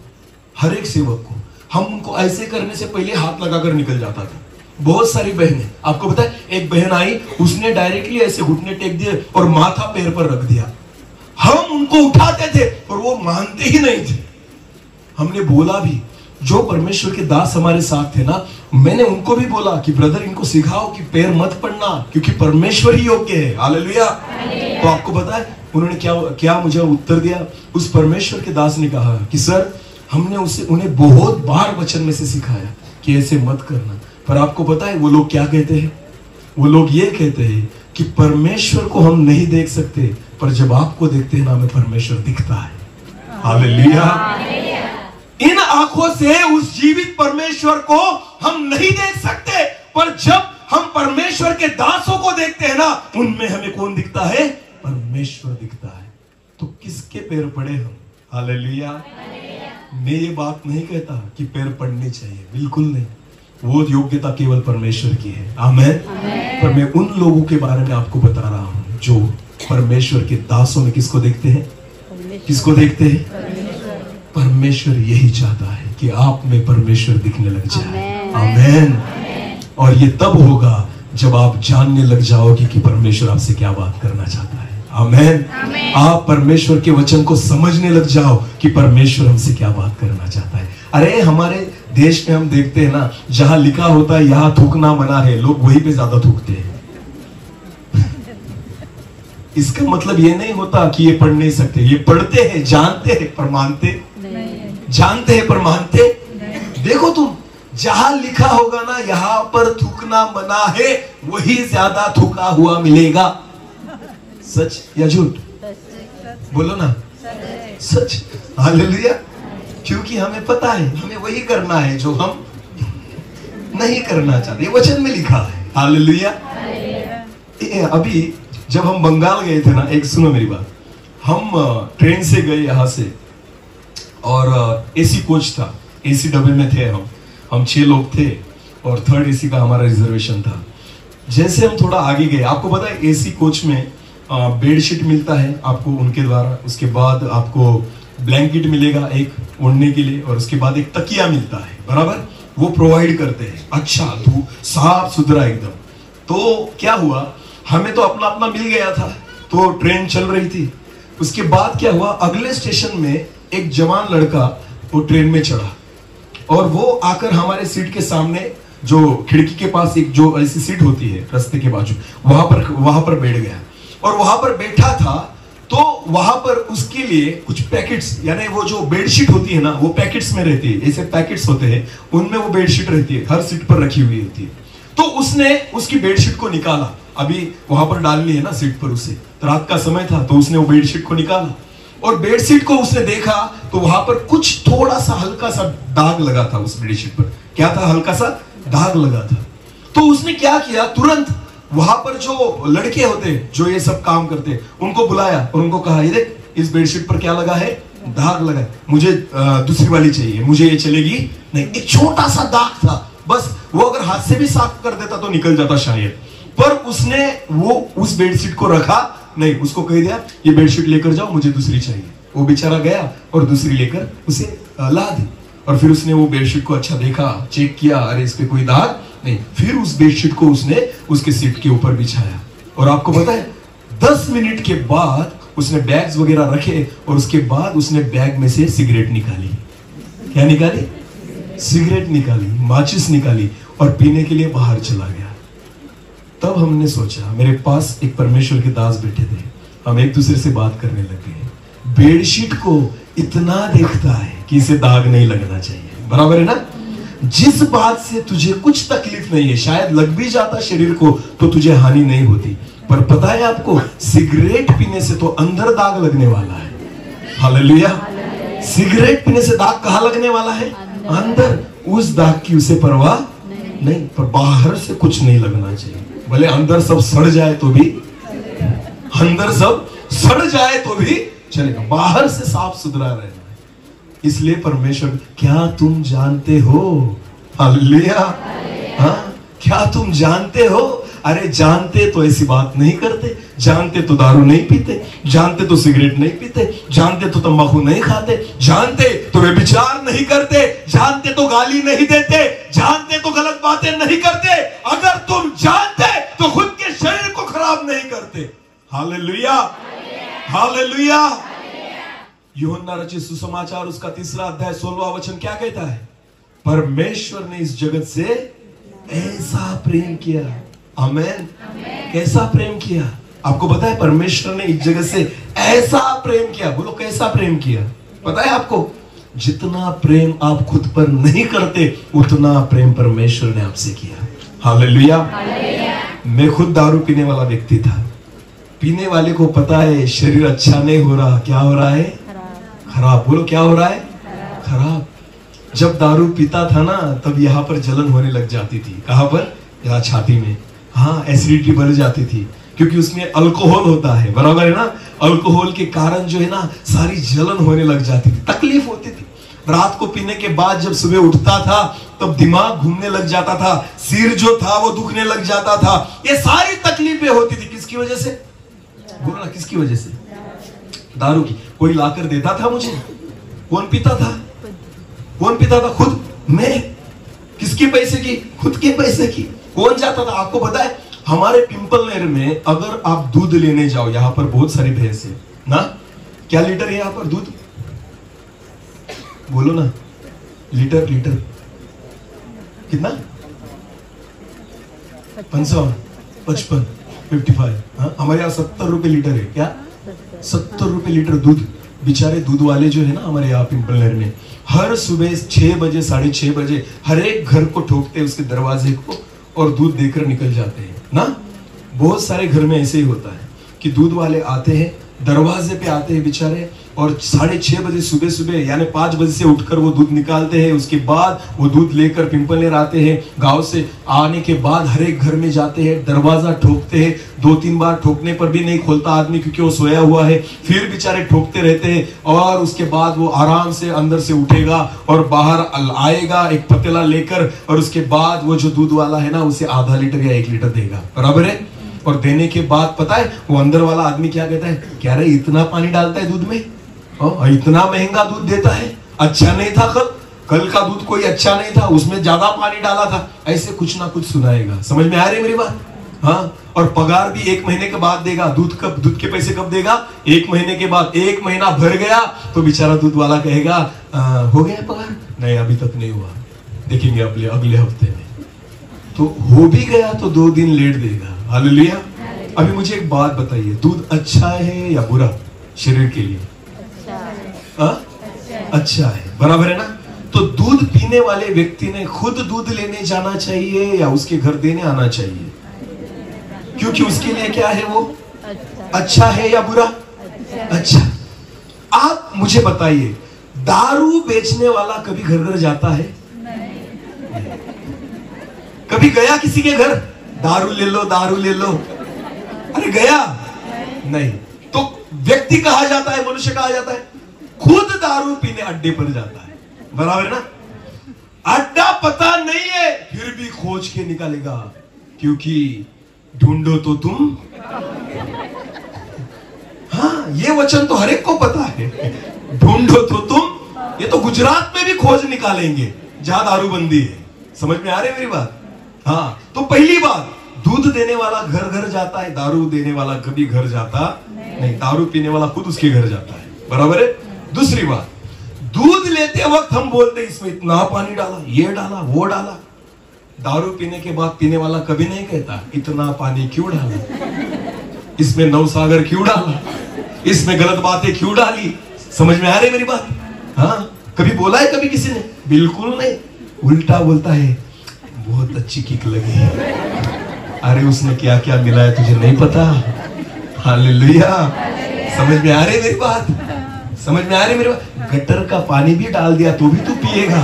हर एक सेवक को हम उनको ऐसे करने से पहले हाथ लगाकर निकल जाता था। बहुत सारी बहनें, आपको पता है, एक बहन आई, उसने डायरेक्टली ऐसे घुटने टेक दिए और माथा पैर पर रख दिया। हम उनको उठाते थे और वो मानते ही नहीं थे। हमने बोला भी, जो परमेश्वर के दास हमारे साथ थे ना, मैंने उनको भी बोला कि ब्रदर इनको सिखाओ कि पैर मत पड़ना, क्योंकि परमेश्वर ही योग्य है। हालेलुया। तो आपको पता है उन्होंने क्या मुझे उत्तर दिया? उस परमेश्वर के दास ने कहा कि सर, हमने उन्हें बहुत बार वचन में से सिखाया कि ऐसे मत करना, पर आपको पता है वो लोग क्या कहते हैं? वो लोग ये कहते हैं कि परमेश्वर को हम नहीं देख सकते, पर जब आपको देखते हैं ना, हमें परमेश्वर दिखता है। हालेलुया। इन आंखों से उस जीवित परमेश्वर को हम नहीं देख सकते, पर जब हम परमेश्वर के दासों को देखते हैं ना, उनमें हमें कौन दिखता है? परमेश्वर दिखता है। तो किसके पैर पड़े हम? हालेलुया। मैं ये बात नहीं कहता कि पैर पड़ने चाहिए, बिल्कुल नहीं। वो योग्यता केवल परमेश्वर की है। आमेन। पर मैं उन लोगों के बारे में आपको बता रहा हूं जो परमेश्वर के दासों में किसको देखते हैं? किसको देखते हैं? परमेश्वर यही चाहता है कि आप में परमेश्वर दिखने लग जाए। आमेन। और ये तब होगा जब आप जानने लग जाओगे कि परमेश्वर आपसे क्या बात करना चाहता है। आमेन। आप परमेश्वर के वचन को समझने लग जाओ कि परमेश्वर हमसे क्या बात करना चाहता है। अरे हमारे देश में हम देखते हैं ना, जहां लिखा होता है यहां थूकना मना है, लोग वहीं पे ज्यादा थूकते हैं। इसका मतलब ये नहीं होता कि ये पढ़ नहीं सकते, ये पढ़ते हैं, जानते हैं पर मानते नहीं। जानते हैं पर मानते नहीं। देखो तुम, जहां लिखा होगा ना यहां पर थूकना मना है, वही ज्यादा थूका हुआ मिलेगा। सच या झूठ? बोलो ना, सच। हालेलुया। क्योंकि हमें पता है हमें वही करना है जो हम नहीं करना चाहते, वचन में लिखा है। हालेलुया। अभी जब हम बंगाल गए थे ना, एक सुनो मेरी बात, हम ट्रेन से गए यहाँ से और एसी कोच था, एसी डबे में थे हम 6 लोग थे और 3rd एसी का हमारा रिजर्वेशन था। जैसे हम थोड़ा आगे गए, आपको पता है एसी कोच में बेडशीट मिलता है आपको उनके द्वारा, उसके बाद आपको ब्लैंकेट मिलेगा एक ओढ़ने के लिए, और उसके बाद एक तकिया मिलता है, बराबर, वो प्रोवाइड करते हैं। अच्छा, तो साफ सुथरा एकदम। तो क्या हुआ, हमें तो अपना अपना मिल गया था, तो ट्रेन चल रही थी। उसके बाद क्या हुआ, अगले स्टेशन में एक जवान लड़का वो ट्रेन में चढ़ा और वो आकर हमारे सीट के सामने, जो खिड़की के पास एक जो ऐसी सीट होती है रास्ते के बाजू, वहां पर बैठ गया। और वहां पर बैठा था तो वहां पर उसके लिए कुछ पैकेट्स, यानी वो जो बेडशीट होती है ना, वो पैकेट्स में रहती है, ऐसे पैकेट्स होते हैं, उनमें वो बेडशीट रहती है, हर सीट पर रखी हुई होती है। तो उसने उसकी बेडशीट को निकाला, अभी वहां पर डालनी है ना सीट पर उसे, तो रात का समय था, तो उसने वो बेडशीट को निकाला और बेडशीट को उसने देखा तो वहां पर कुछ थोड़ा सा हल्का सा दाग लगा था उस बेडशीट पर। क्या था? हल्का सा दाग लगा था। तो उसने क्या किया, तुरंत वहां पर जो लड़के होते जो ये सब काम करते, उनको बुलाया और उनको कहा, ये देख इस बेडशीट पर क्या लगा है? दाग लगा है, मुझे दूसरी वाली चाहिए, मुझे ये चलेगी नहीं। एक छोटा सा दाग था, बस वो अगर हाथ से भी साफ कर देता तो निकल जाता शायद, पर उसने वो उस बेडशीट को रखा नहीं, उसको कह दिया ये बेडशीट लेकर जाओ, मुझे दूसरी चाहिए। वो बेचारा गया और दूसरी लेकर उसे ला दी। और फिर उसने वो बेडशीट को अच्छा देखा, चेक किया, अरे इस पे कोई दाग नहीं। फिर उस बेडशीट को उसने उसके सीट के ऊपर बिछाया। और आपको पता है 10 मिनट के बाद उसने बैग्स वगैरह रखे और उसके बाद उसने बैग में से सिगरेट निकाली। क्या निकाली? सिगरेट निकाली, माचिस निकाली और पीने के लिए बाहर चला गया। तब हमने सोचा, मेरे पास एक परमेश्वर के दास बैठे थे, हम एक दूसरे से बात करने लगे। बेडशीट को इतना देखता है कि इसे दाग नहीं लगना चाहिए, बराबर है ना? जिस बात से तुझे कुछ तकलीफ नहीं है, शायद लग भी जाता शरीर को तो तुझे हानि नहीं होती, पर पता है आपको, सिगरेट पीने से तो अंदर दाग लगने वाला है। हालेलुया। सिगरेट पीने से दाग कहाँ लगने वाला है? अंदर। उस दाग की उसे परवाह नहीं, पर बाहर से कुछ नहीं लगना चाहिए। भले अंदर सब सड़ जाए तो भी, अंदर सब सड़ जाए तो भी चलेगा, बाहर से साफ सुथरा रहना है। इसलिए परमेश्वर, क्या तुम जानते हो? हालेलुया। हाँ, क्या तुम जानते हो? अरे जानते तो ऐसी बात नहीं करते, जानते तो दारू नहीं पीते, जानते तो सिगरेट नहीं पीते, जानते तो तंबाकू नहीं खाते, जानते तो व्यभिचार नहीं करते, जानते तो गाली नहीं देते, जानते तो गलत बातें नहीं करते। अगर तुम जानते तो खुद के शरीर को खराब नहीं करते। Hallelujah, hallelujah. यूहन्ना रचित सुसमाचार उसका 3 अध्याय 16वां वचन क्या कहता है? परमेश्वर ने इस जगत से ऐसा प्रेम किया। आमेन। कैसा प्रेम किया? आपको पता है परमेश्वर ने इस जगत से ऐसा प्रेम किया। बोलो कैसा प्रेम किया? पता है आपको? जितना प्रेम आप खुद पर नहीं करते उतना प्रेम परमेश्वर ने आपसे किया। हालेलुया। मैं खुद दारू पीने वाला व्यक्ति था। पीने वाले को पता है शरीर अच्छा नहीं हो रहा, क्या हो रहा है? खराब। बोलो क्या हो रहा है? खराब। जब दारू पीता था ना तब यहाँ पर जलन होने लग जाती थी। कहाँ पर? यहाँ छाती में। हाँ, एसिडिटी बढ़ जाती थी क्योंकि उसमें अल्कोहल होता है, बराबर है ना? अल्कोहल के कारण जो है ना सारी जलन होने लग जाती थी, तकलीफ होती थी। रात को पीने के बाद जब सुबह उठता था तब दिमाग घूमने लग जाता था, सिर जो था वो दुखने लग जाता था। ये सारी तकलीफें होती थी किसकी वजह से? बोलो ना, किसकी वजह से? दारू की। कोई लाकर देता था मुझे? कौन पीता था? कौन पीता था? खुद मैं। किसके पैसे की? खुद के पैसे की। कौन जाता था? आपको पता है हमारे पिंपल नहर में अगर आप दूध लेने जाओ, यहां पर बहुत सारी भैंस है ना, क्या लीटर है यहां पर दूध? बोलो ना, लीटर कितना? 55, 55। हाँ, हमारे यहाँ 70 रुपए लीटर है। क्या 70 रुपए लीटर दूध? बेचारे दूध वाले जो है ना हमारे यहाँ पिंपल नहर में, हर सुबह 6 बजे 6:30 बजे हर एक घर को ठोकते हैं उसके दरवाजे को और दूध देकर निकल जाते हैं ना। बहुत सारे घर में ऐसे ही होता है कि दूध वाले आते हैं, दरवाजे पे आते हैं बेचारे, और 6:30 बजे सुबह यानी 5 बजे से उठकर वो दूध निकालते हैं। उसके बाद वो दूध लेकर पिंपल नहर आते हैं। गांव से आने के बाद हर एक घर में जाते हैं, दरवाजा ठोकते हैं। 2-3 बार ठोकने पर भी नहीं खोलता आदमी क्योंकि वो सोया हुआ है। फिर बेचारे ठोकते रहते हैं और उसके बाद वो आराम से अंदर से उठेगा और बाहर आएगा एक पतीला लेकर, और उसके बाद वो जो दूध वाला है ना उसे आधा लीटर या 1 लीटर देगा, बराबर है। और देने के बाद पता है वो अंदर वाला आदमी क्या कहता है? क्या रे इतना पानी डालता है दूध में, इतना महंगा दूध देता है, अच्छा नहीं था कल का दूध कोई अच्छा नहीं था, उसमें ज्यादा पानी डाला था। ऐसे कुछ ना कुछ सुनाएगा। समझ में आ रही मेरी बात? हाँ। और पगार भी 1 महीने के बाद देगा। दूध के पैसे कब देगा? 1 महीने के बाद। 1 महीना भर गया तो बेचारा दूध वाला कहेगा हो गया पगार? नहीं, अभी तक नहीं हुआ, देखेंगे अगले हफ्ते में। तो हो भी गया तो 2 दिन लेट देगा। हालेलुया। अभी मुझे एक बात बताइए, दूध अच्छा है या बुरा शरीर के लिए? अच्छा है, बराबर है ना। तो दूध पीने वाले व्यक्ति ने खुद दूध लेने जाना चाहिए या उसके घर देने आना चाहिए? क्योंकि उसके लिए क्या है वो? अच्छा है या बुरा? अच्छा। आप मुझे बताइए, दारू बेचने वाला कभी घर घर जाता है? कभी गया किसी के घर? दारू ले लो, दारू ले लो। अरे गया? नहीं। तो व्यक्ति कहा जाता है, मनुष्य कहा जाता है, खुद दारू पीने अड्डे पर जाता है, बराबर ना। अड्डा पता नहीं है फिर भी खोज के निकालेगा, क्योंकि ढूंढो तो तुम। हाँ, ये वचन तो हर एक को पता है, ढूंढो तो तुम। ये तो गुजरात में भी खोज निकालेंगे जहां दारूबंदी है। समझ में आ रही है मेरी बात? हाँ। तो पहली बात, दूध देने वाला घर घर जाता है, दारू देने वाला कभी घर जाता नहीं। दारू पीने वाला खुद उसके घर जाता है, बराबर है। दूसरी बात, दूध लेते वक्त हम बोलते हैं इसमें इतना पानी डाला, ये डाला, वो डाला। दारू पीने के बाद पीने वाला कभी नहीं कहता इतना पानी क्यों डाला, इसमें नवसागर क्यों डाला, इसमें गलत बातें क्यों डाली। समझ में आ रही मेरी बात? हाँ। कभी बोला है कभी किसी ने? बिल्कुल नहीं। उल्टा बोलता है बहुत अच्छी किक लगी। अरे उसने क्या क्या मिलाया तुझे नहीं पता। हालेलुया। समझ में आ रही मेरी बात? समझ में आ रही मेरी बात? गटर का पानी भी डाल दिया तो भी तू पिएगा,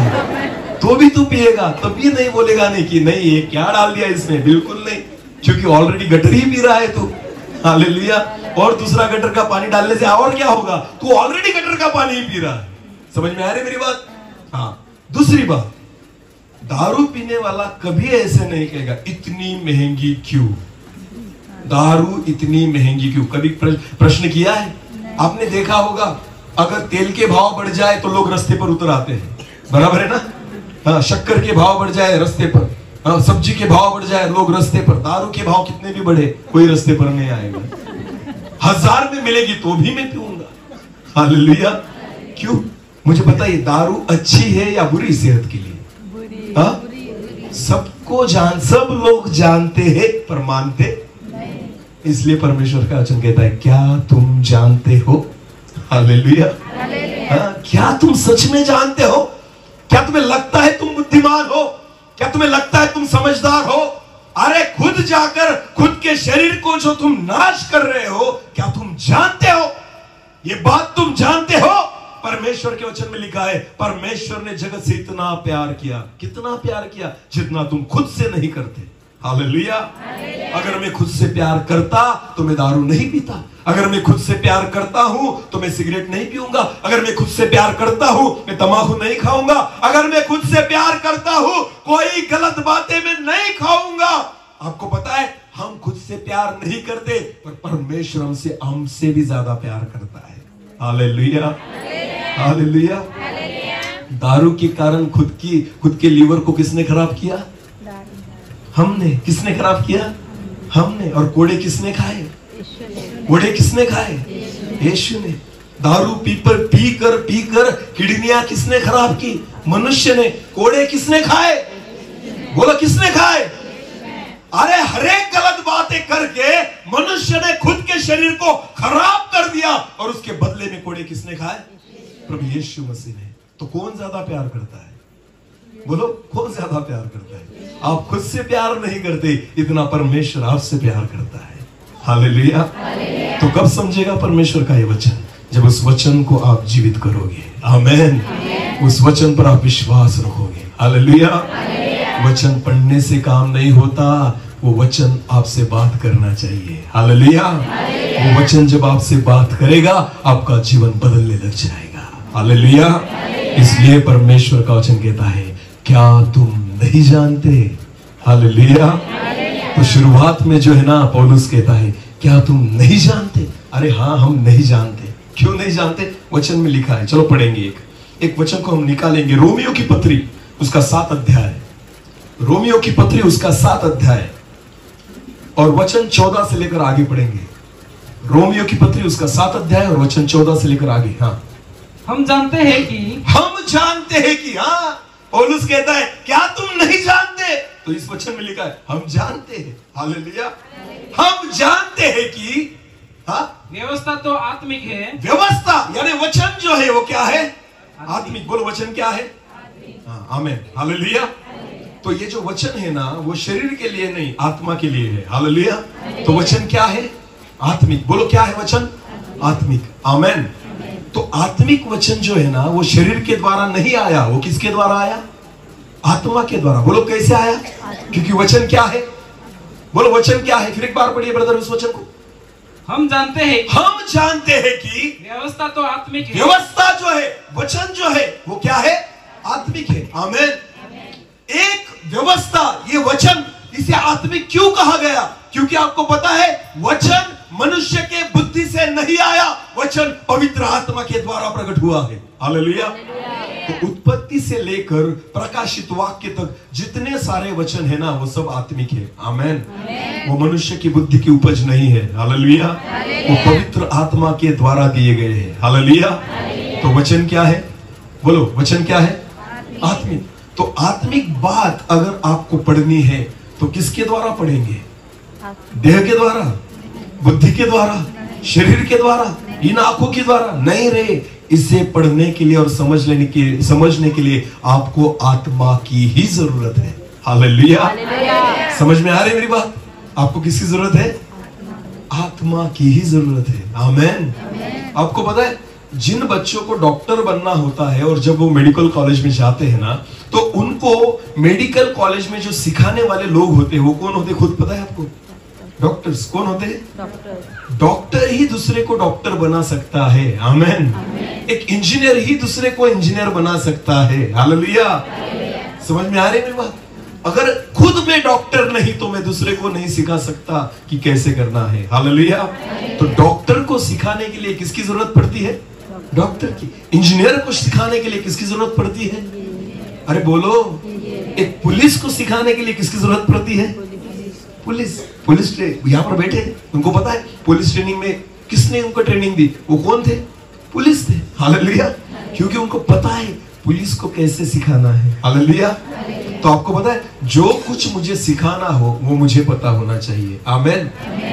तो भी तू पिएगा, तब भी नहीं बोलेगा नहीं कि नहीं ये क्या डाल दिया इसमें। बिल्कुल नहीं, क्योंकि ऑलरेडी गटर ही पी रहा है तू। हालेलुया। और दूसरा गटर का पानी डालने से और क्या होगा? तू ऑलरेडी गटर का पानी ही पी रहा है। समझ में आ रही मेरी बात? हाँ। दूसरी बात, दारू पीने वाला कभी ऐसे नहीं कहेगा इतनी महंगी क्यों, दारू इतनी महंगी क्यों। कभी प्रश्न किया है? आपने देखा होगा अगर तेल के भाव बढ़ जाए तो लोग रास्ते पर उतर आते हैं, बराबर है ना। हाँ, शक्कर के भाव बढ़ जाए रास्ते पर, हाँ, सब्जी के भाव बढ़ जाए लोग रास्ते पर। दारू के भाव कितने भी बढ़े कोई रास्ते पर नहीं आएगा। 1000 में मिलेगी तो भी मैं पीऊंगा। हालेलुया। क्यों? मुझे बताइए, दारू अच्छी है या बुरी सेहत के लिए? हाँ? सबको सब लोग जानते हैं पर मानते नहीं। इसलिए परमेश्वर का वचन कहता है क्या तुम जानते हो? हालेलुया। हाँ, क्या तुम सच में जानते हो? क्या तुम्हें लगता है तुम बुद्धिमान हो? क्या तुम्हें लगता है तुम समझदार हो? अरे खुद जाकर खुद के शरीर को जो तुम नाश कर रहे हो, क्या तुम जानते हो? ये बात तुम जानते हो? परमेश्वर के वचन में लिखा है परमेश्वर ने जगत से इतना प्यार किया। कितना प्यार किया? जितना तुम खुद से नहीं करते। हालेलुया। अगर मैं खुद से प्यार करता तो मैं दारू नहीं पीता। अगर मैं खुद से प्यार करता हूं तो मैं सिगरेट नहीं पीऊंगा। अगर मैं खुद से प्यार करता हूं मैं तंबाकू नहीं खाऊंगा। अगर मैं खुद से प्यार करता हूं कोई गलत बातें मैं नहीं खाऊंगा। आपको पता है हम खुद से प्यार नहीं करते पर परमेश्वर हमसे भी ज्यादा प्यार करता है। Hallelujah, hallelujah. दारू के कारण खुद के लीवर को किसने खराब किया? हमने। किसने खराब किया? हमने। और कोड़े किसने खाए? कोड़े किसने खाए? यीशु ने। दारू पीकर किडनियां किसने खराब की? मनुष्य ने। कोड़े किसने खाए? बोलो किसने खाए? अरे हरेक गलत बातें करके मनुष्य ने खुद के शरीर को खराब कर दिया और उसके बदले में कोड़े किसने खाए? प्रभु यीशु मसीह ने। तो कौन ज्यादा प्यार करता है? बोलो कौन ज्यादा प्यार करता है? आप खुद से प्यार नहीं करते, इतना परमेश्वर आपसे प्यार करता है। हालेलुया। तो कब समझेगा परमेश्वर का ये वचन? जब उस वचन को आप जीवित करोगे। आमेन। उस वचन पर आप विश्वास रखोगे। हालेलुया। वचन पढ़ने से काम नहीं होता, वो वचन आपसे बात करना चाहिए। हालेलुया। वो वचन जब आपसे बात करेगा आपका जीवन बदलने लग जाएगा। हालेलुया। इसलिए परमेश्वर का वचन कहता है क्या तुम नहीं जानते? हालेलुया। तो शुरुआत में जो है ना पौलुस कहता है क्या तुम नहीं जानते? अरे हाँ हम नहीं जानते। क्यों नहीं जानते? वचन में लिखा है। चलो पढ़ेंगे एक वचन को हम निकालेंगे। रोमियो की पत्री उसका 7 अध्याय। रोमियो की पत्री उसका 7 अध्याय और वचन 14 से लेकर आगे पढ़ेंगे। रोमियो की पत्री उसका 7 अध्याय और वचन 14 से लेकर आगे। हाँ हम जानते हैं कि हाँ पौलुस कहता है क्या तुम नहीं जानते? तो इस वचन में लिखा है हम जानते हैं। हालेलुया। हम जानते हैं कि हाँ व्यवस्था तो आत्मिक है। व्यवस्था यानी वचन जो है वो क्या है? आत्मिक। बोलो वचन क्या है? हाँ आमीन। हालेलुया। तो ये जो वचन है ना वो शरीर के लिए नहीं आत्मा के लिए है। हालेलुया। तो वचन क्या है? आत्मिक। बोलो क्या है वचन? आत्मिक। आमीन। तो आत्मिक वचन जो है ना वो शरीर के द्वारा नहीं आया, वो किसके द्वारा आया? आत्मा के द्वारा। बोलो कैसे आया? क्योंकि वचन क्या है? बोलो वचन क्या है? फिर एक बार पढ़िए ब्रदर उस वचन को। हम जानते हैं कि व्यवस्था तो आत्मिक है। व्यवस्था जो है वचन जो है वो क्या है? आत्मिक है। आमीन। एक व्यवस्था ये वचन इसे आत्मिक क्यों कहा गया? क्योंकि आपको पता है वचन मनुष्य के बुद्धि से नहीं आया, वचन पवित्र आत्मा के द्वारा प्रकट हुआ है। हालेलुया। तो उत्पत्ति से लेकर प्रकाशित वाक्य तक जितने सारे वचन है ना वो सब आत्मिक है। आमीन। वो मनुष्य की बुद्धि की उपज नहीं है। हालेलुया। वो पवित्र आत्मा के द्वारा दिए गए हैं। हालेलुया। तो वचन क्या है? बोलो वचन क्या है? आत्मिक। तो आत्मिक बात अगर आपको पढ़नी है तो किसके द्वारा पढ़ेंगे? देह के द्वारा, बुद्धि के द्वारा, शरीर के द्वारा, इन आंखों के द्वारा नहीं रे। इसे पढ़ने के लिए और समझने के लिए आपको आत्मा की ही जरूरत है। हालेलुया। समझ में आ रही मेरी बात? आपको किसकी जरूरत है? आत्मा की ही जरूरत है। आमीन। आपको पता है जिन बच्चों को डॉक्टर बनना होता है और जब वो मेडिकल कॉलेज में जाते हैं ना तो उनको मेडिकल कॉलेज में जो सिखाने वाले लोग होते हैं वो कौन होते हैं? खुद पता है आपको? डॉक्टर्स। कौन होते हैं? डॉक्टर ही दूसरे को डॉक्टर बना सकता है। आमीन। एक इंजीनियर ही दूसरे को इंजीनियर बना सकता है। हालेलुया। समझ में आ रही है मेरी बात? अगर खुद में डॉक्टर नहीं तो मैं दूसरे को नहीं सिखा सकता कि कैसे करना है। हालेलुया। तो डॉक्टर को सिखाने के लिए किसकी जरूरत पड़ती है? डॉक्टर की। इंजीनियर को सिखाने के लिए किसकी जरूरत पड़ती है? अरे बोलो। एक पुलिस को सिखाने के लिए किसकी जरूरत पड़ती है? पुलिस यहाँ पर बैठे उनको पता है पुलिस ट्रेनिंग में किसने उनको ट्रेनिंग दी? वो कौन थे? पुलिस थे। हालेलुया। क्योंकि उनको पता है पुलिस को कैसे सिखाना है। हालेलुया। तो आपको पता है जो कुछ मुझे सिखाना हो वो मुझे पता होना चाहिए। आमीन।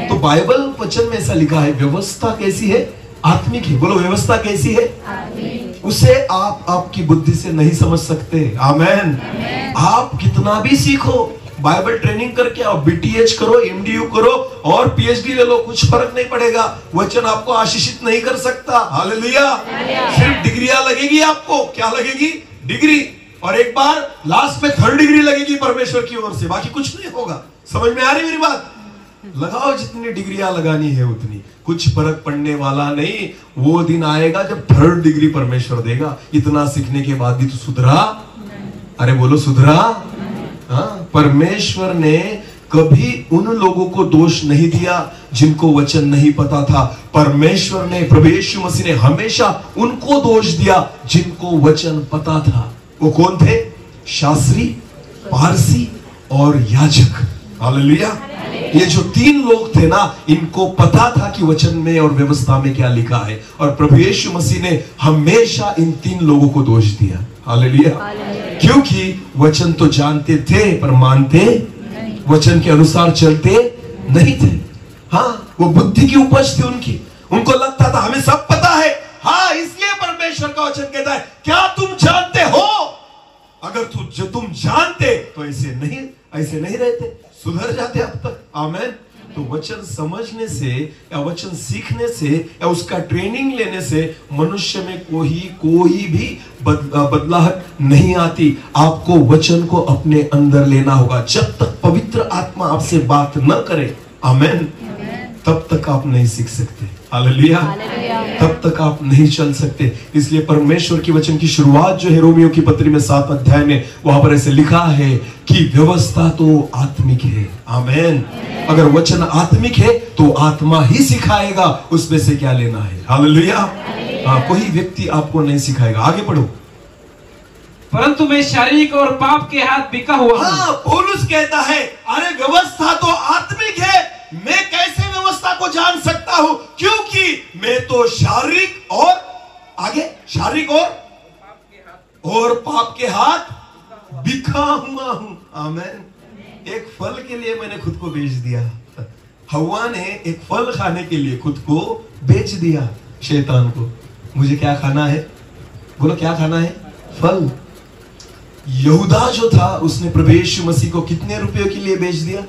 तो बाइबल वचन में ऐसा लिखा है व्यवस्था कैसी है? आत्मिक है। बोलो व्यवस्था कैसी है? उसे आप आपकी बुद्धि से नहीं समझ सकते। आमीन। आप कितना भी सीखो, बाइबल ट्रेनिंग करके आप बीटीएच करो, एमडीयू करो और पीएचडी ले लो, कुछ फर्क नहीं पड़ेगा। वचन आपको आशीषित नहीं कर सकता। हालेलुया। सिर्फ डिग्रियां लगेगी आपको। क्या लगेगी? डिग्री। और एक बार लास्ट में 3rd डिग्री लगेगी परमेश्वर की ओर से, बाकी कुछ नहीं होगा। समझ में आ रही मेरी बात? लगाओ जितनी डिग्रियां लगानी है उतनी, कुछ फर्क पड़ने वाला नहीं। वो दिन आएगा जब 3rd डिग्री परमेश्वर देगा। इतना सीखने के बाद भी तो सुधरा? अरे बोलो सुधरा? हाँ, परमेश्वर ने कभी उन लोगों को दोष नहीं दिया जिनको वचन नहीं पता था। परमेश्वर ने, प्रभु यीशु मसीह ने हमेशा उनको दोष दिया जिनको वचन पता था। वो कौन थे? शास्त्री, पारसी और याजक। हालेलुया। ये जो 3 लोग थे ना, इनको पता था कि वचन में और व्यवस्था में क्या लिखा है, और प्रभु यीशु मसीह ने हमेशा इन 3 लोगों को दोष दिया। हालेलुया। क्योंकि वचन तो जानते थे पर मानते, वचन के अनुसार चलते नहीं थे। हाँ, वो बुद्धि की उपज थी उनकी। उनको लगता था हमें सब पता है। हाँ, इसलिए परमेश्वर का वचन कहता है, क्या तुम जानते हो? अगर तुम जानते तो ऐसे नहीं रहते, सुधर जाते अब तक। आमेन। तो वचन समझने से या वचन सीखने से या उसका ट्रेनिंग लेने से मनुष्य में कोई भी बदलाहट नहीं आती। आपको वचन को अपने अंदर लेना होगा। जब तक पवित्र आत्मा आपसे बात न करे, आमेन, तब तक आप नहीं सीख सकते। हालेलुया। तब तक आप नहीं चल सकते। इसलिए परमेश्वर की वचन की शुरुआत जो है रोमियो की पत्री में 7 अध्याय में, वहां पर ऐसे लिखा है कि व्यवस्था तो आत्मिक है। आमेन। अगर वचन आत्मिक है तो आत्मा ही सिखाएगा, उसमें से क्या लेना है। हालेलुया। हाँ, कोई व्यक्ति आपको नहीं सिखाएगा। आगे पढ़ो। परंतु मैं शारीरिक और पाप के हाथ बिका हुआ। हाँ, पौलुस कहता है, अरे व्यवस्था तो आत्मिक है, मैं कैसे व्यवस्था को जान सकता हूं? क्योंकि मैं तो शारीरिक और पाप के हाथ बिका हुआ हूं। आमेन। एक फल के लिए मैंने खुद को बेच दिया। हव्वा ने एक फल खाने के लिए खुद को बेच दिया शैतान को। मुझे क्या खाना है? बोलो क्या खाना है? फल। यहूदा जो था, उसने प्रभु यीशु मसीह को कितने रुपयों के लिए बेच दिया?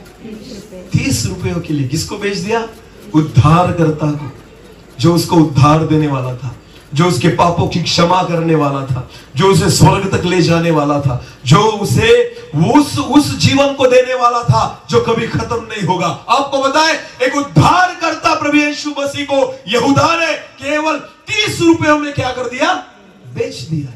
30 रुपयों के लिए। किसको बेच दिया? उद्धारकर्ता को, जो उसको उद्धार देने वाला था, जो उसके पापों की क्षमा करने वाला था, जो उसे स्वर्ग तक ले जाने वाला था, जो उसे उस जीवन को देने वाला था जो कभी खत्म नहीं होगा। आपको बताएं, एक उद्धारकर्ता प्रभु यीशु मसीह को यहूदा ने केवल 30 रुपयों में क्या कर दिया? बेच दिया।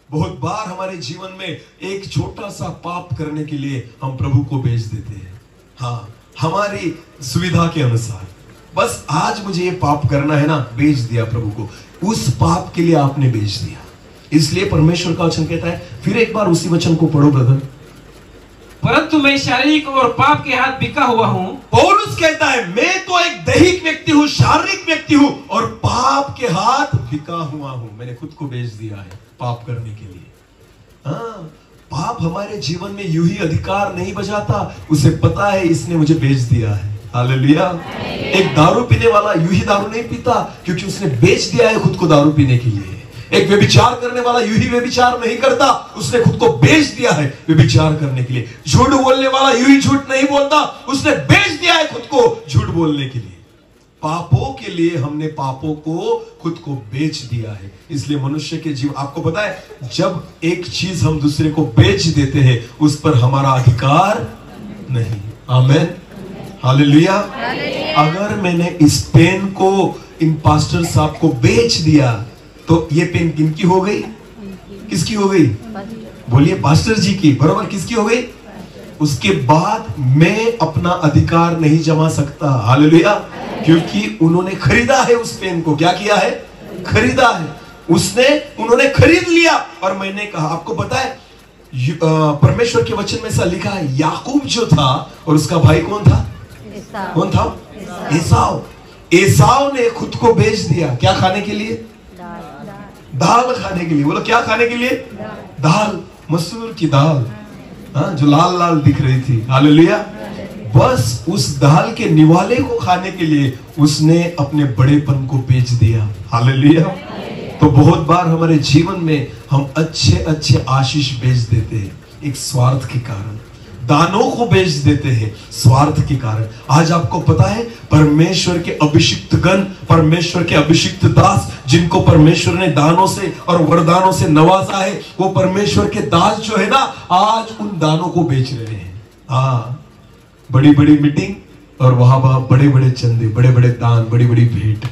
बहुत बार हमारे जीवन में एक छोटा सा पाप करने के लिए हम प्रभु को बेच देते हैं। हाँ, हमारी सुविधा के अनुसार, बस आज मुझे ये पाप करना है ना, बेच दिया प्रभु को। उस पाप के लिए आपने बेच दिया। इसलिए परमेश्वर का वचन कहता है, फिर एक बार उसी वचन को पढ़ो ब्रदर। परंतु मैं शारीरिक और पाप के हाथ बिका हुआ हूं। पौलुस कहता है, मैं तो एक दैहिक व्यक्ति हूं, शारीरिक व्यक्ति हूं, और पाप के हाथ बिका हुआ हूं। मैंने खुद को बेच दिया है पाप करने के लिए। हाँ, पाप हमारे जीवन में यूं ही अधिकार नहीं बजाता। उसे पता है इसने मुझे बेच दिया है। हालेलुया। एक दारू पीने वाला यूं ही दारू नहीं पीता, क्योंकि उसने बेच दिया है खुद को दारू पीने के लिए। एक व्यभिचार करने वाला यूं ही व्यभिचार नहीं करता, उसने खुद को बेच दिया है व्यभिचार करने के लिए। झूठ बोलने वाला यूं ही झूठ नहीं बोलता, उसने बेच दिया है खुद को झूठ बोलने के लिए। पापों के लिए हमने पापों को खुद को बेच दिया है। इसलिए मनुष्य के जीवन, आपको पता है, जब एक चीज हम दूसरे को बेच देते हैं, उस पर हमारा अधिकार नहीं। आमेन। हालेलुया। अगर मैंने इस पेन को इन पास्टर साहब को बेच दिया, तो ये पेन किनकी हो गई? किसकी हो गई? बोलिए, पास्टर जी की। बराबर, किसकी हो गई? उसके बाद मैं अपना अधिकार नहीं जमा सकता। हालेलुया। क्योंकि उन्होंने खरीदा है उस पेन को। क्या किया है? खरीदा है। उन्होंने खरीद लिया। और मैंने कहा, आपको पता है, परमेश्वर के वचन में ऐसा लिखा है, याकूब जो था और उसका भाई कौन था? कौन था? एसाव। एसाव ने खुद को बेच दिया। क्या खाने के लिए? दाल खाने के लिए। बोलो, क्या खाने के लिए? दाल, मसूर की दाल। हाँ, जो लाल लाल दिख रही थी। हालेलुया। बस उस दाल के निवाले को खाने के लिए उसने अपने बड़ेपन को बेच दिया। हालेलुया। तो बहुत बार हमारे जीवन में हम अच्छे अच्छे आशीष बेच देते हैं, एक स्वार्थ के कारण। दानों को बेच देते हैं स्वार्थ के कारण। आज आपको पता है, परमेश्वर के अभिषिक्त गण, परमेश्वर के अभिषिक्त दास, जिनको परमेश्वर ने दानों से और वरदानों से नवाजा है, वो परमेश्वर के दास जो है ना, आज उन दानों को बेच रहे हैं। हाँ, बड़ी बड़ी मीटिंग और वहां बड़े बड़े चंदे, बड़े बड़े दान, बड़ी बड़ी भेंट।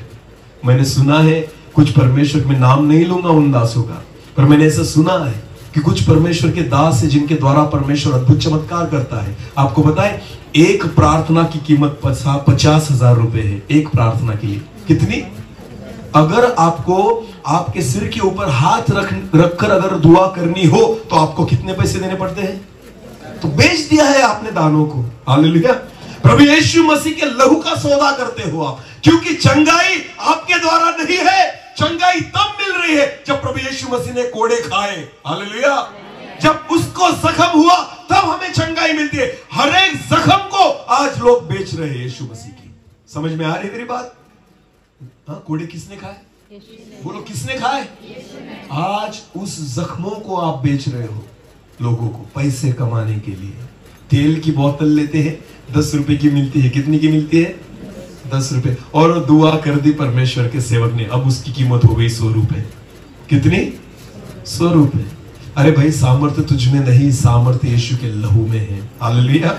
मैंने सुना है, कुछ परमेश्वर में नाम नहीं लूंगा उन दासों का, पर मैंने ऐसा सुना है कि कुछ परमेश्वर के दास है जिनके द्वारा परमेश्वर अद्भुत चमत्कार करता है। आपको पता है, एक प्रार्थना की कीमत 50,000 रुपए है। एक प्रार्थना के लिए कितनी? अगर आपको आपके सिर के ऊपर हाथ रखकर अगर दुआ करनी हो तो आपको कितने पैसे देने पड़ते हैं? तो बेच दिया है आपने दानों को। हालेलुया। प्रभु यीशु मसीह के लहू का सौदा करते हो आप, क्योंकि चंगाई आपके द्वारा नहीं है। चंगाई तब मिल रही है जब प्रभु यीशु मसीह ने कोड़े खाए। हालेलुया। जब उसको जख्म हुआ तब हमें चंगाई मिलती है। हर एक जख्म को आज लोग बेच रहे हैं यीशु मसीह की। समझ में आ रही मेरी बात? हाँ, कोड़े किसने खाए? बोलो, किसने खाए? आज उस जख्मों को आप बेच रहे हो लोगों को पैसे कमाने के लिए। तेल की बोतल लेते हैं, 10 रुपए की मिलती है। कितनी की मिलती है? 10 रुपए। और दुआ कर दी परमेश्वर के सेवक ने, अब उसकी कीमत हो गई 100 रुपए। कितनी? 100 रुपए। अरे भाई, सामर्थ्य तुझ में नहीं, सामर्थ्य यीशु के लहू में है। हालेलुया।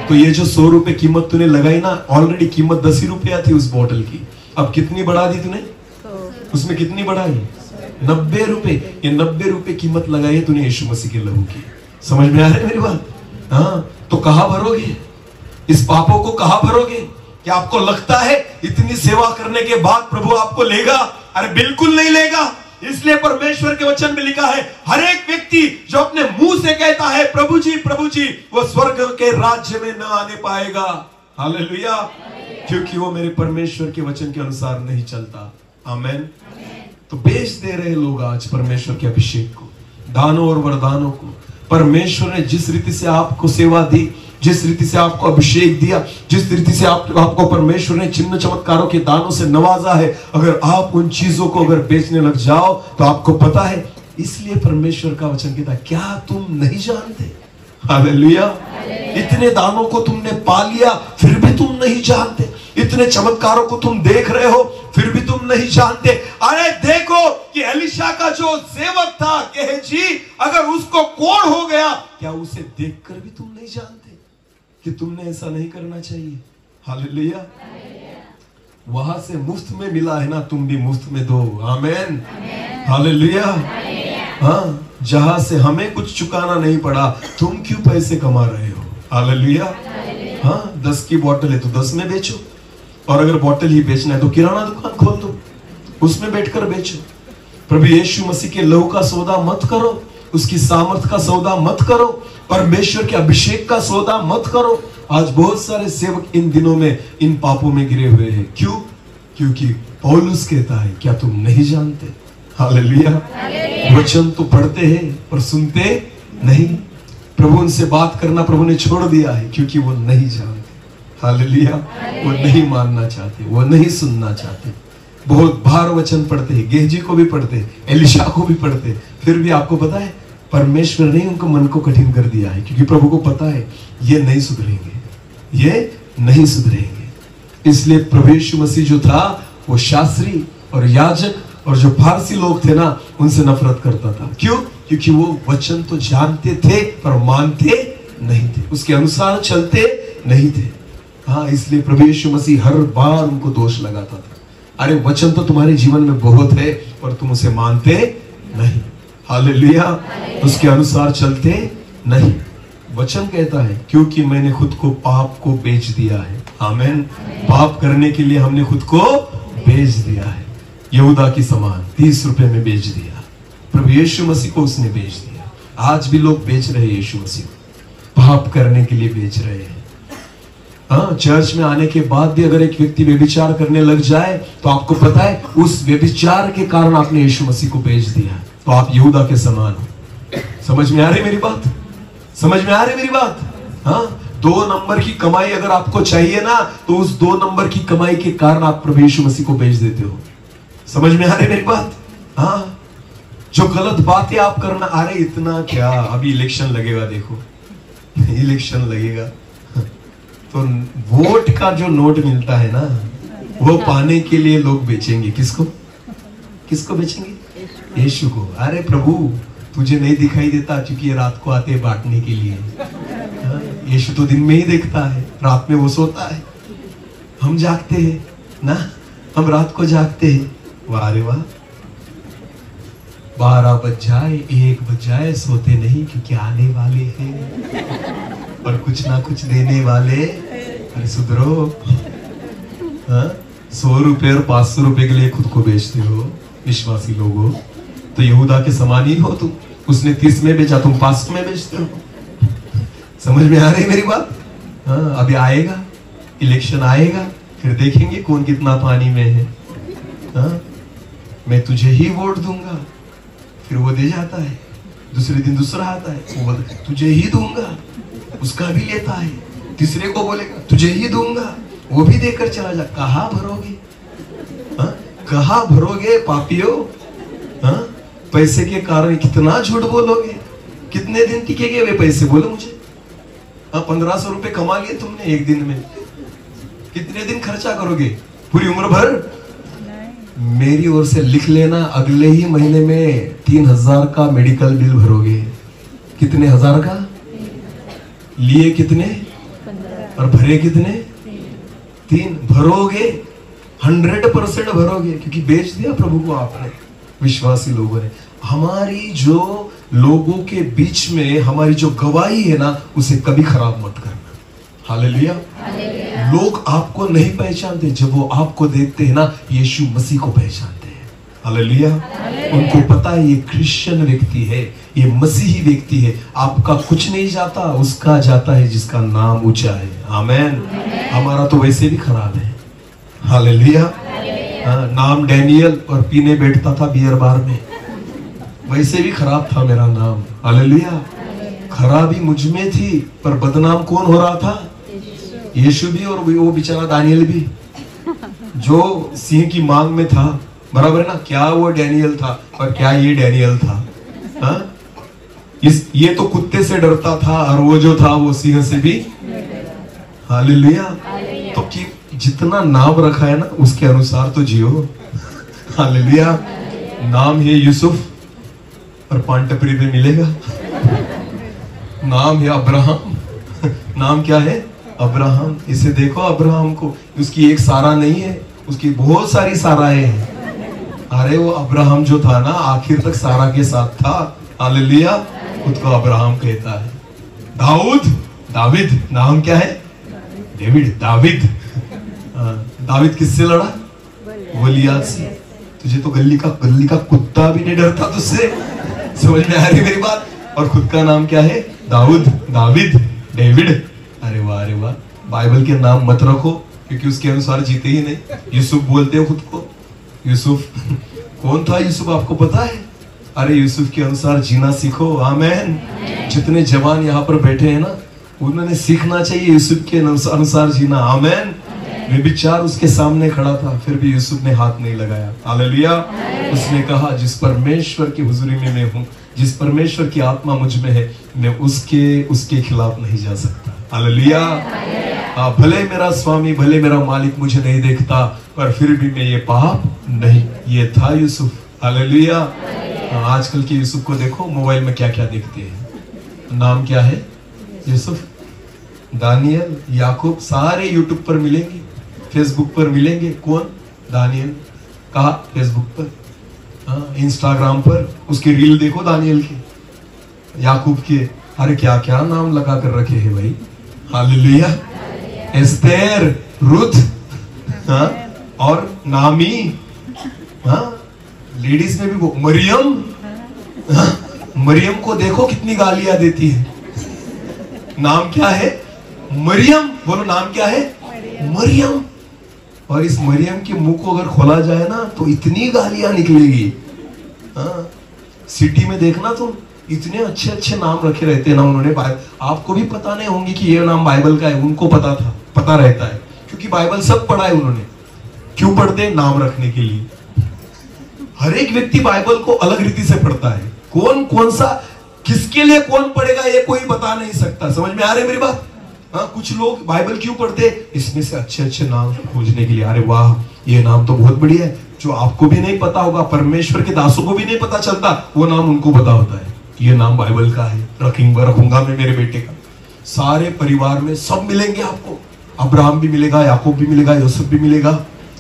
तो ये जो 100 रुपए कीमत तूने लगाई ना, ऑलरेडी कीमत 10 ही रुपया थी उस बोतल की, अब कितनी बढ़ा दी तूने? उसमें कितनी बढ़ाई? 90 रुपए। ये 90 रुपए कीमत लगाई है तूने यीशु मसीह के लहू की। समझ में आ रही है मेरी बात? हाँ, तो कहां भरोगे इस पापों को? कहां भरोगे? क्या आपको लगता है इतनी सेवा करने के बाद प्रभु आपको लेगा? अरे बिल्कुल नहीं लेगा। इसलिए परमेश्वर के वचन में लिखा है, हर एक व्यक्ति जो अपने मुंह से कहता है प्रभु जी, वो स्वर्ग के राज्य में न आने पाएगा। हालेलुया। क्योंकि वो मेरे परमेश्वर के वचन के अनुसार नहीं चलता। आमेन। तो बेच दे रहे लोग आज परमेश्वर के अभिषेक को, दानों और वरदानों को। परमेश्वर ने जिस रीति से आपको सेवा दी, जिस रीति से आपको अभिषेक दिया, जिस रीति से आपको परमेश्वर ने चिन्ह चमत्कारों के दानों से नवाजा है, अगर आप उन चीजों को अगर बेचने लग जाओ तो आपको पता है, इसलिए परमेश्वर का वचन कहता है, क्या तुम नहीं जानते? हालेलुया। इतने दानों को तुमने पा लिया फिर भी तुम नहीं जानते। इतने चमत्कारों को तुम देख रहे हो फिर भी तुम नहीं जानते। अरे देखो कि एलिशा का जो सेवक था गेहजी, अगर उसको कोढ़ हो गया, क्या उसे देखकर भी तुम नहीं जानते कि तुमने ऐसा नहीं करना चाहिए? हालेलुया। वहां से मुफ्त में मिला है ना, तुम भी मुफ्त में दो। आमेन। हालेलुया। हाँ, जहां से हमें कुछ चुकाना नहीं पड़ा, तुम क्यों पैसे कमा रहे हो? हालेलुया। हाँ, 10 की बोतल है तो 10 में बेचो, और अगर बोतल ही बेचना है तो किराना दुकान खोल दो, उसमें बैठकर बेचो। प्रभु यीशु मसीह के लहू का सौदा मत करो, उसकी सामर्थ का सौदा मत करो, परमेश्वर के अभिषेक का सौदा मत करो। आज बहुत सारे सेवक इन दिनों में इन पापों में गिरे हुए हैं। क्यों? क्योंकि पौलुस कहता है, क्या तुम नहीं जानते? हालेलुया। वचन तो पढ़ते हैं पर सुनते नहीं। प्रभु उनसे बात करना प्रभु ने छोड़ दिया है, क्योंकि वो नहीं जानते। हालेलुया। वो नहीं मानना चाहते, वो नहीं सुनना चाहते। बहुत बार वचन पढ़ते हैं, गेहजी को भी पढ़ते, एलिशा को भी पढ़ते, फिर भी आपको पता है परमेश्वर ने उनको मन को कठिन कर दिया है, क्योंकि प्रभु को पता है ये नहीं सुधरेंगे, ये नहीं सुधरेंगे। इसलिए प्रभु यीशु मसीह जो था वो शास्त्री और याजक और जो फारसी लोग थे ना, उनसे नफरत करता था। क्यों? क्योंकि वो वचन तो जानते थे पर मानते नहीं थे, उसके अनुसार चलते नहीं थे। हाँ, इसलिए प्रभु यीशु मसीह हर बार उनको दोष लगाता था, अरे वचन तो तुम्हारे जीवन में बहुत है पर तुम उसे मानते नहीं। हालेलुया। उसके अनुसार चलते नहीं। वचन कहता है, क्योंकि मैंने खुद को पाप को बेच दिया है। आमेन। पाप करने के लिए हमने खुद को बेच दिया है, यहूदा की समान 30 रुपए में बेच दिया। प्रभु यीशु मसीह को उसने बेच दिया। आज भी लोग बेच रहे हैं यीशु मसीह को, पाप करने के लिए बेच रहे हैं। हाँ, चर्च में आने के बाद भी अगर एक व्यक्ति व्यभिचार करने लग जाए तो आपको पता है उस व्यभिचार के कारण आपने यीशु मसीह को बेच दिया, तो आप यहूदा के समान हो। समझ में आ रही मेरी बात? समझ में आ रही मेरी बात? हाँ, 2 नंबर की कमाई अगर आपको चाहिए ना, तो उस 2 नंबर की कमाई के कारण आप प्रभु यीशु मसीह को बेच देते हो। समझ में आ रही मेरी बात? हाँ, जो गलत बातें आप करना, अरे इतना क्या, अभी इलेक्शन लगेगा, देखो इलेक्शन लगेगा तो वोट का जो नोट मिलता है ना, वो पाने के लिए लोग बेचेंगे। किसको? किसको बेचेंगे? यीशु को। अरे प्रभु, तुझे नहीं दिखाई देता क्योंकि ये रात को आते बांटने के लिए। यीशु तो दिन में ही देखता है, रात में वो सोता है। हम जागते हैं ना, हम रात को जागते हैं। वाह रे वाह, 12 बज जाए 1 बज जाए सोते नहीं, क्योंकि आने वाले हैं और कुछ ना कुछ देने वाले। अरे सुधरो। 100 रुपए और 500 रुपए के लिए खुद को बेचते हो विश्वासी लोगों, तो यहूदा के समान ही हो तुम। उसने 30 में बेचा, तुम 500 में बेचते हो। समझ में आ रही मेरी बात? हाँ, अभी आएगा इलेक्शन आएगा, फिर देखेंगे कौन कितना पानी में है। हाँ, मैं तुझे ही वोट दूंगा, फिर वो दे जाता है। दूसरे दिन दूसरा आता है, वो तुझे ही दूंगा, उसका भी लेता है। तीसरे को बोलेगा तुझे ही दूंगा, वो भी देकर चला जा। कहाँ भरोगे? हाँ, कहाँ भरोगे पापियों? हाँ, पैसे के कारण कितना झूठ बोलोगे? कितने दिन टिकेंगे वे पैसे? बोलो मुझे। 1500 रुपए कमा लिए तुमने एक दिन में, कितने दिन खर्चा करोगे? पूरी उम्र भर? मेरी ओर से लिख लेना, अगले ही महीने में 3000 का मेडिकल बिल भरोगे। कितने हजार का? लिए कितने और भरे कितने? 3 भरोगे, 100% भरोगे, क्योंकि बेच दिया प्रभु को आपने, विश्वासी लोगों ने। हमारी जो लोगों के बीच में हमारी जो गवाही है ना, उसे कभी खराब मत करना। हालेलुया। लोग आपको नहीं पहचानते, जब वो आपको देखते हैं ना, यीशु मसीह को पहचानते हैं। हालेलुया। उनको पता है ये क्रिश्चियन व्यक्ति है, ये मसीही व्यक्ति है। आपका कुछ नहीं जाता, उसका जाता है जिसका नाम ऊंचा है। आमेन। हमारा तो वैसे भी खराब है। हालेलुया। नाम डैनियल और पीने बैठता था बियर बार में, वैसे भी खराब था मेरा नाम। हालेलुया। खराबी मुझ में थी, पर बदनाम कौन हो रहा था? यीशु भी और वो बेचारा दानियल भी, जो सिंह की मांग में था। बराबर है ना? क्या वो डैनियल था और क्या ये डैनियल था? हाँ? ये तो कुत्ते से डरता था और वो जो था वो सिंह से भी। हालेलुया। तो कि जितना नाम रखा है ना, उसके अनुसार तो जियो। हालेलुया। नाम है यूसुफ और पांटपरी पे मिलेगा। नाम है अब्राहम। नाम क्या है? अब्राहम। इसे देखो अब्राहम को, उसकी एक सारा नहीं है, उसकी बहुत सारी साराएं हैं। अरे वो अब्राहम जो था ना, आखिर तक सारा के साथ था। हालेलुया। खुद को अब्राहम कहता है। दाविद नाम क्या है? डेविड। दाविद किससे लड़ा? गोलियत से। तुझे तो गली का कुत्ता भी नहीं डरता तुझसे। समझ में आ रही मेरी बात? और खुद का नाम क्या है? दाविद, डेविड। अरे वाह, अरे वाह। बाइबल के नाम मत रखो, क्योंकि उसके अनुसार जीते ही नहीं। यूसुफ बोलते हो खुद को। यूसुफ कौन था? यूसुफ आपको पता है? अरे यूसुफ के अनुसार जीना सीखो। आमेन। जितने जवान यहाँ पर बैठे हैं ना, उन्होंने सीखना चाहिए यूसुफ के अनुसार जीना। आमेन। मैं भी 4 उसके सामने खड़ा था, फिर भी यूसुफ ने हाथ नहीं लगाया। हालेलुया। उसने कहा जिस परमेश्वर की हुजूरी में मैं हूँ, जिस परमेश्वर की आत्मा मुझ में है, मैं उसके खिलाफ नहीं जा सकता। हालेलुया। भले मेरा स्वामी, भले मेरा मालिक मुझे नहीं देखता, पर फिर भी मैं ये पाप नहीं। ये था यूसुफ। हालेलुया। आजकल के यूसुफ को देखो, मोबाइल में क्या क्या देखते हैं। नाम क्या है? यूसुफ, दानियल, याकूब, सारे यूट्यूब पर मिलेंगे, फेसबुक पर मिलेंगे। कौन? दानियल। कहा? फेसबुक पर। इंस्टाग्राम पर उसके रील देखो दानियल के, याकूब के। अरे क्या क्या नाम लगा कर रखे हैं भाई। हालेलुया। एस्तेर, रुथ, और नामी। लेडीज में भी वो मरियम। मरियम को देखो कितनी गालियां देती है। नाम क्या है? मरियम। बोलो नाम क्या है? मरियम। और इस मरियम के मुंह को अगर खोला जाए ना, तो इतनी गालियां निकलेगी। सिटी में देखना तुम, इतने अच्छे अच्छे नाम रखे रहते हैं ना उन्होंने। आपको भी पता नहीं होंगे कि ये नाम बाइबल का है, उनको पता रहता है, क्योंकि बाइबल सब पढ़ा है उन्होंने। क्यों पढ़ते? नाम रखने के लिए। हर एक व्यक्ति बाइबल को अलग रीति से पढ़ता है। कौन सा किसके लिए कौन पढ़ेगा ये कोई बता नहीं सकता। समझ में आ रही है मेरी बात? कुछ लोग बाइबल क्यों पढ़ते? इसमें से अच्छे अच्छे नाम खोजने के लिए। अरे वाह, ये नाम तो बहुत बढ़िया है, जो आपको भी नहीं पता होगा, परमेश्वर के दासों को भी नहीं पता चलता, वो नाम उनको पता होता है। ये नाम बाइबल का है, रखूंगा मैं मेरे बेटे का। सारे परिवार में सब मिलेंगे आपको। अब्राहम भी मिलेगा, याकूब भी मिलेगा, यूसुफ भी मिलेगा,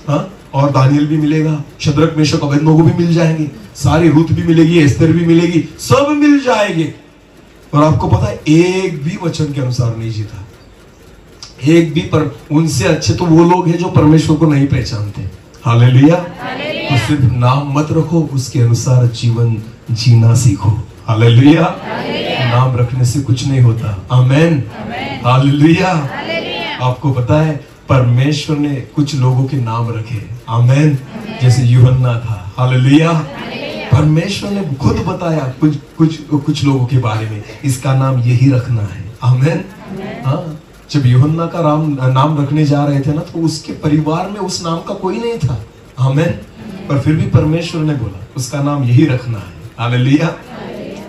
हाँ, और दानियल भी मिलेगा, शद्रक मेशक अबेदनगो भी मिल जाएंगे, सारी रूत भी मिलेगी, एस्तर भी मिलेगी, सब मिल जाएंगे। और आपको पता है एक भी वचन के अनुसार नहीं जीता, एक भी। पर उनसे अच्छे तो वो लोग हैं जो परमेश्वर को नहीं पहचानते। हालेलुया। तो सिर्फ नाम मत रखो, उसके अनुसार जीवन जीना सीखो। हालेलुया। नाम रखने से कुछ नहीं होता। आमेन। हालेलुया। आपको पता है परमेश्वर ने कुछ लोगों के नाम रखे। आमेन। जैसे यूहन्ना था। हालेलुया। परमेश्वर ने खुद बताया कुछ लोगों के बारे में, इसका नाम यही रखना है। आमेन। हाँ, जब यूहन्ना का नाम रखने जा रहे थे ना, तो उसके परिवार में उस नाम का कोई नहीं था। आमेन। पर फिर भी परमेश्वर ने बोला उसका नाम यही रखना है। हालेलुया।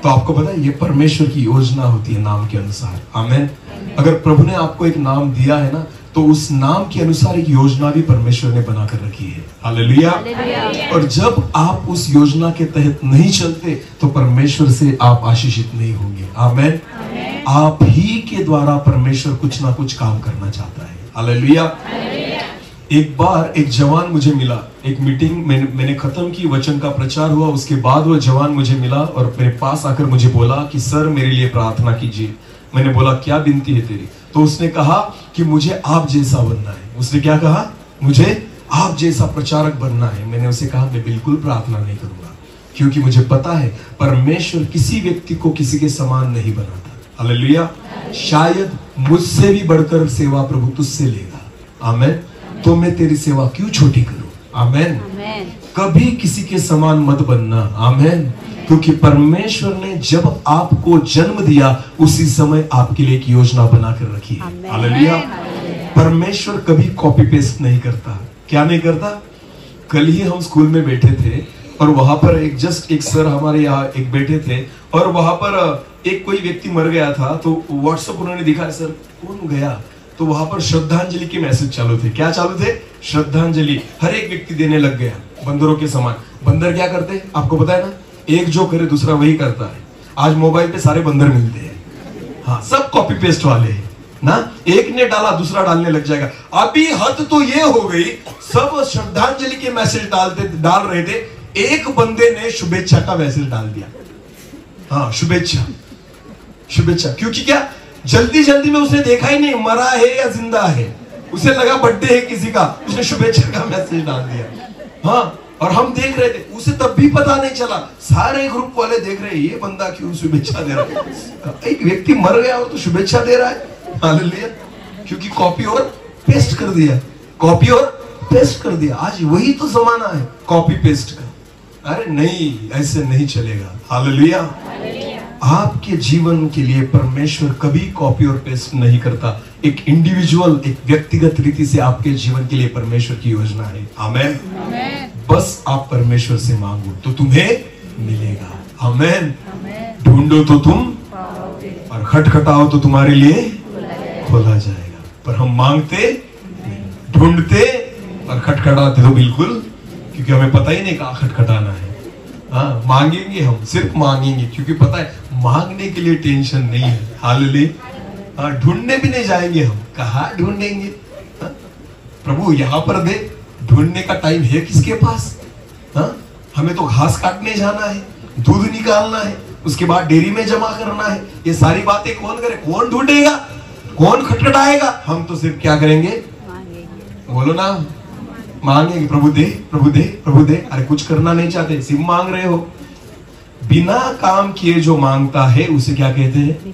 तो आपको पता है ये परमेश्वर की योजना होती है नाम के अनुसार। आमेन। अगर प्रभु ने आपको एक नाम दिया है ना, तो उस नाम के अनुसार एक योजना भी परमेश्वर ने बनाकर रखी है। हालेलुया। और जब आप उस योजना के तहत नहीं चलते तो परमेश्वर से आप आशीषित नहीं होंगे। आमेन। आप ही के द्वारा परमेश्वर कुछ ना कुछ काम करना चाहता है। हालेलुया। एक बार एक जवान मुझे मिला, एक मीटिंग मैंने खत्म की, वचन का प्रचार हुआ, उसके बाद वो जवान मुझे मिला और मेरे पास आकर मुझे बोला कि सर मेरे लिए प्रार्थना कीजिए। मैंने बोला क्या विनती है तेरी? तो उसने कहा कि मुझे आप जैसा बनना है। उसने क्या कहा? मुझे आप जैसा प्रचारक बनना है। मैंने उसे कहा मैं बिल्कुल प्रार्थना नहीं करूंगा, क्योंकि मुझे पता है परमेश्वर किसी व्यक्ति को किसी के समान नहीं बनाता। हालेलुया। शायद मुझसे भी बढ़कर सेवा प्रभु तुझसे लेगा। आमेन। तो मैं तेरी सेवा क्यों छोटी करूं? आमेन। कभी किसी के समान मत बनना। आमेन। क्योंकि परमेश्वर ने जब आपको जन्म दिया उसी समय आपके लिए एक योजना बनाकर रखी है। हालेलुया। परमेश्वर कभी कॉपी पेस्ट नहीं करता। क्या नहीं करता? कल ही हम स्कूल में बैठे थे और वहां पर एक सर हमारे यहाँ एक बैठे थे और वहां पर एक कोई व्यक्ति मर गया था। तो व्हाट्सएप उन्होंने दिखाया, सर कौन गया? तो वहां पर श्रद्धांजलि के मैसेज चालू थे। क्या चालू थे? श्रद्धांजलि। हर एक व्यक्ति देने लग गया बंदरों के समान। बंदर क्या करते आपको पता है ना? एक जो करे दूसरा वही करता है। आज मोबाइल पे सारे बंदर मिलते हैं। हाँ, सब कॉपी पेस्ट वाले हैं ना। एक ने डाला दूसरा डालने लग जाएगा। अभी हद तो ये हो गई, सब श्रद्धांजलि के मैसेज डाल रहे थे, एक बंदे ने शुभेच्छा का मैसेज डाल दिया। हाँ, शुभेच्छा। क्योंकि क्या जल्दी जल्दी में उसने देखा ही नहीं मरा है या जिंदा है, उसे लगा बर्थडे है किसी का, उसने शुभेच्छा का मैसेज डाल दिया। हाँ, और हम देख रहे थे, उसे तब भी पता नहीं चला। सारे ग्रुप वाले देख रहे हैं ये बंदा क्यों शुभेच्छा दे रहा है। एक व्यक्ति मर गया और तो शुभेच्छा दे रहा है। हालेलुया। क्योंकि कॉपी और पेस्ट कर दिया, कॉपी और पेस्ट कर दिया। आज वही तो जमाना है कॉपी पेस्ट का। अरे नहीं, ऐसे नहीं चलेगा। हालेलुया। आपके जीवन के लिए परमेश्वर कभी कॉपी और पेस्ट नहीं करता। एक इंडिविजुअल, एक व्यक्तिगत रीति से आपके जीवन के लिए परमेश्वर की योजना है। आमेन। बस आप परमेश्वर से मांगो तो तुम्हें मिलेगा। आमेन। ढूंढो तो तुम, और खटखटाओ तो तुम्हारे लिए खोला जाएगा। पर हम मांगते, ढूंढते और खटखटाते तो बिल्कुल, क्योंकि हमें पता ही नहीं कहाँ खटखटाना है। हाँ, मांगेंगे, हम सिर्फ मांगेंगे क्योंकि पता है मांगने के लिए टेंशन नहीं है। हालेलुया। हाँ, ढूंढने भी नहीं जाएंगे हम। कहाँ ढूंढेंगे? हाँ? प्रभु यहाँ पर दे। ढूंढने का टाइम है किसके पास? हाँ? हमें तो घास काटने जाना है, दूध निकालना है, उसके बाद डेयरी में जमा करना है। ये सारी बातें कौन करे? कौन ढूंढेगा? कौन खटखटाएगा? हम तो सिर्फ क्या करेंगे? बोलो ना, मांगेंगे। प्रभु दे, प्रभु दे, प्रभु दे। अरे कुछ करना नहीं चाहते, सिर्फ मांग रहे हो। बिना काम किए जो मांगता है उसे क्या कहते हैं?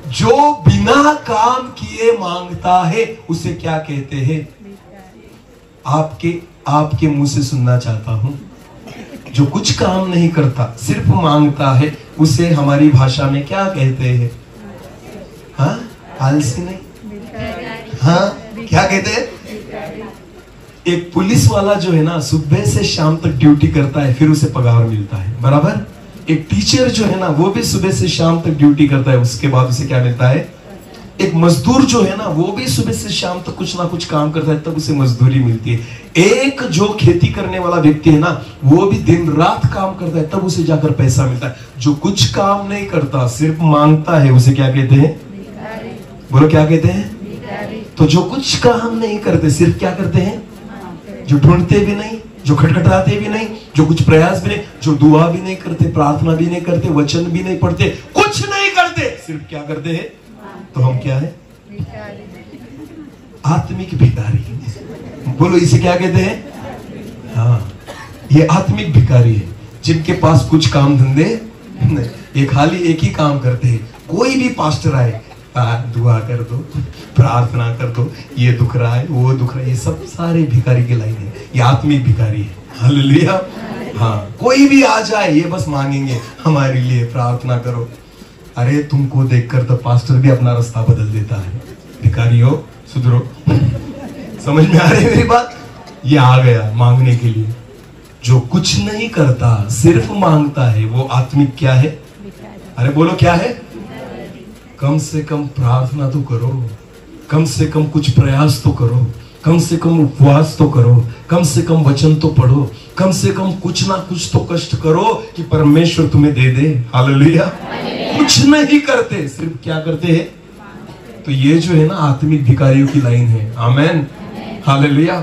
जो बिना काम किए मांगता है उसे क्या कहते हैं? आपके मुंह से सुनना चाहता हूं। जो कुछ काम नहीं करता, सिर्फ मांगता है, उसे हमारी भाषा में क्या कहते हैं? हाँ, आलसी नहीं। हाँ, क्या कहते हैं? एक पुलिस वाला जो है ना, सुबह से शाम तक ड्यूटी करता है, फिर उसे पगार मिलता है, बराबर। एक टीचर जो है ना, वो भी सुबह से शाम तक ड्यूटी करता है, उसके बाद उसे क्या मिलता है? एक मजदूर जो है ना, वो भी सुबह से शाम तक कुछ ना कुछ काम करता है, तब उसे मजदूरी मिलती है। एक जो खेती करने वाला व्यक्ति है ना, वो भी दिन रात काम करता है, तब उसे जाकर पैसा मिलता है। जो कुछ काम नहीं करता, सिर्फ मांगता है, उसे क्या कहते हैं? बोलो क्या कहते हैं? तो जो कुछ काम नहीं करते, सिर्फ क्या करते हैं? जो ढूंढते भी नहीं, जो खटखटाते भी नहीं, जो कुछ प्रयास भी नहीं, जो दुआ भी नहीं करते, प्रार्थना भी नहीं करते, वचन भी नहीं पढ़ते, कुछ नहीं करते, सिर्फ क्या करते हैं? तो हम क्या है? आत्मिक भिखारी। बोलो इसे क्या कहते हैं? हाँ, ये आत्मिक भिखारी है, जिनके पास कुछ काम धंधे नहीं, ये खाली एक ही काम करते हैं। कोई भी पास्टर आए, दुआ कर दो, प्रार्थना कर दो, ये दुख रहा है, वो दुख रहा है, ये सब सारे भिखारी की लाइन है। ये आत्मिक भिखारी है। हालेलुया। हाँ, कोई भी आ जाए, ये बस मांगेंगे हमारे लिए प्रार्थना करो। अरे तुमको देखकर तो पास्टर भी अपना रास्ता बदल देता है। भिखारी हो, सुधरो। समझ में आ रही है मेरी बात? ये आ गया मांगने के लिए। जो कुछ नहीं करता, सिर्फ मांगता है, वो आत्मिक क्या है? अरे बोलो क्या है? कम से कम प्रार्थना तो करो, कम से कम कुछ प्रयास तो करो, कम से कम उपवास तो करो, कम से कम वचन तो पढ़ो, कम से कम कुछ ना कुछ तो कष्ट करो कि परमेश्वर तुम्हें दे दे। हालेलुया। कुछ नहीं करते, सिर्फ क्या करते हैं? तो ये जो है ना, आत्मिक भिखारियों की लाइन है। आमेन, हालेलुया।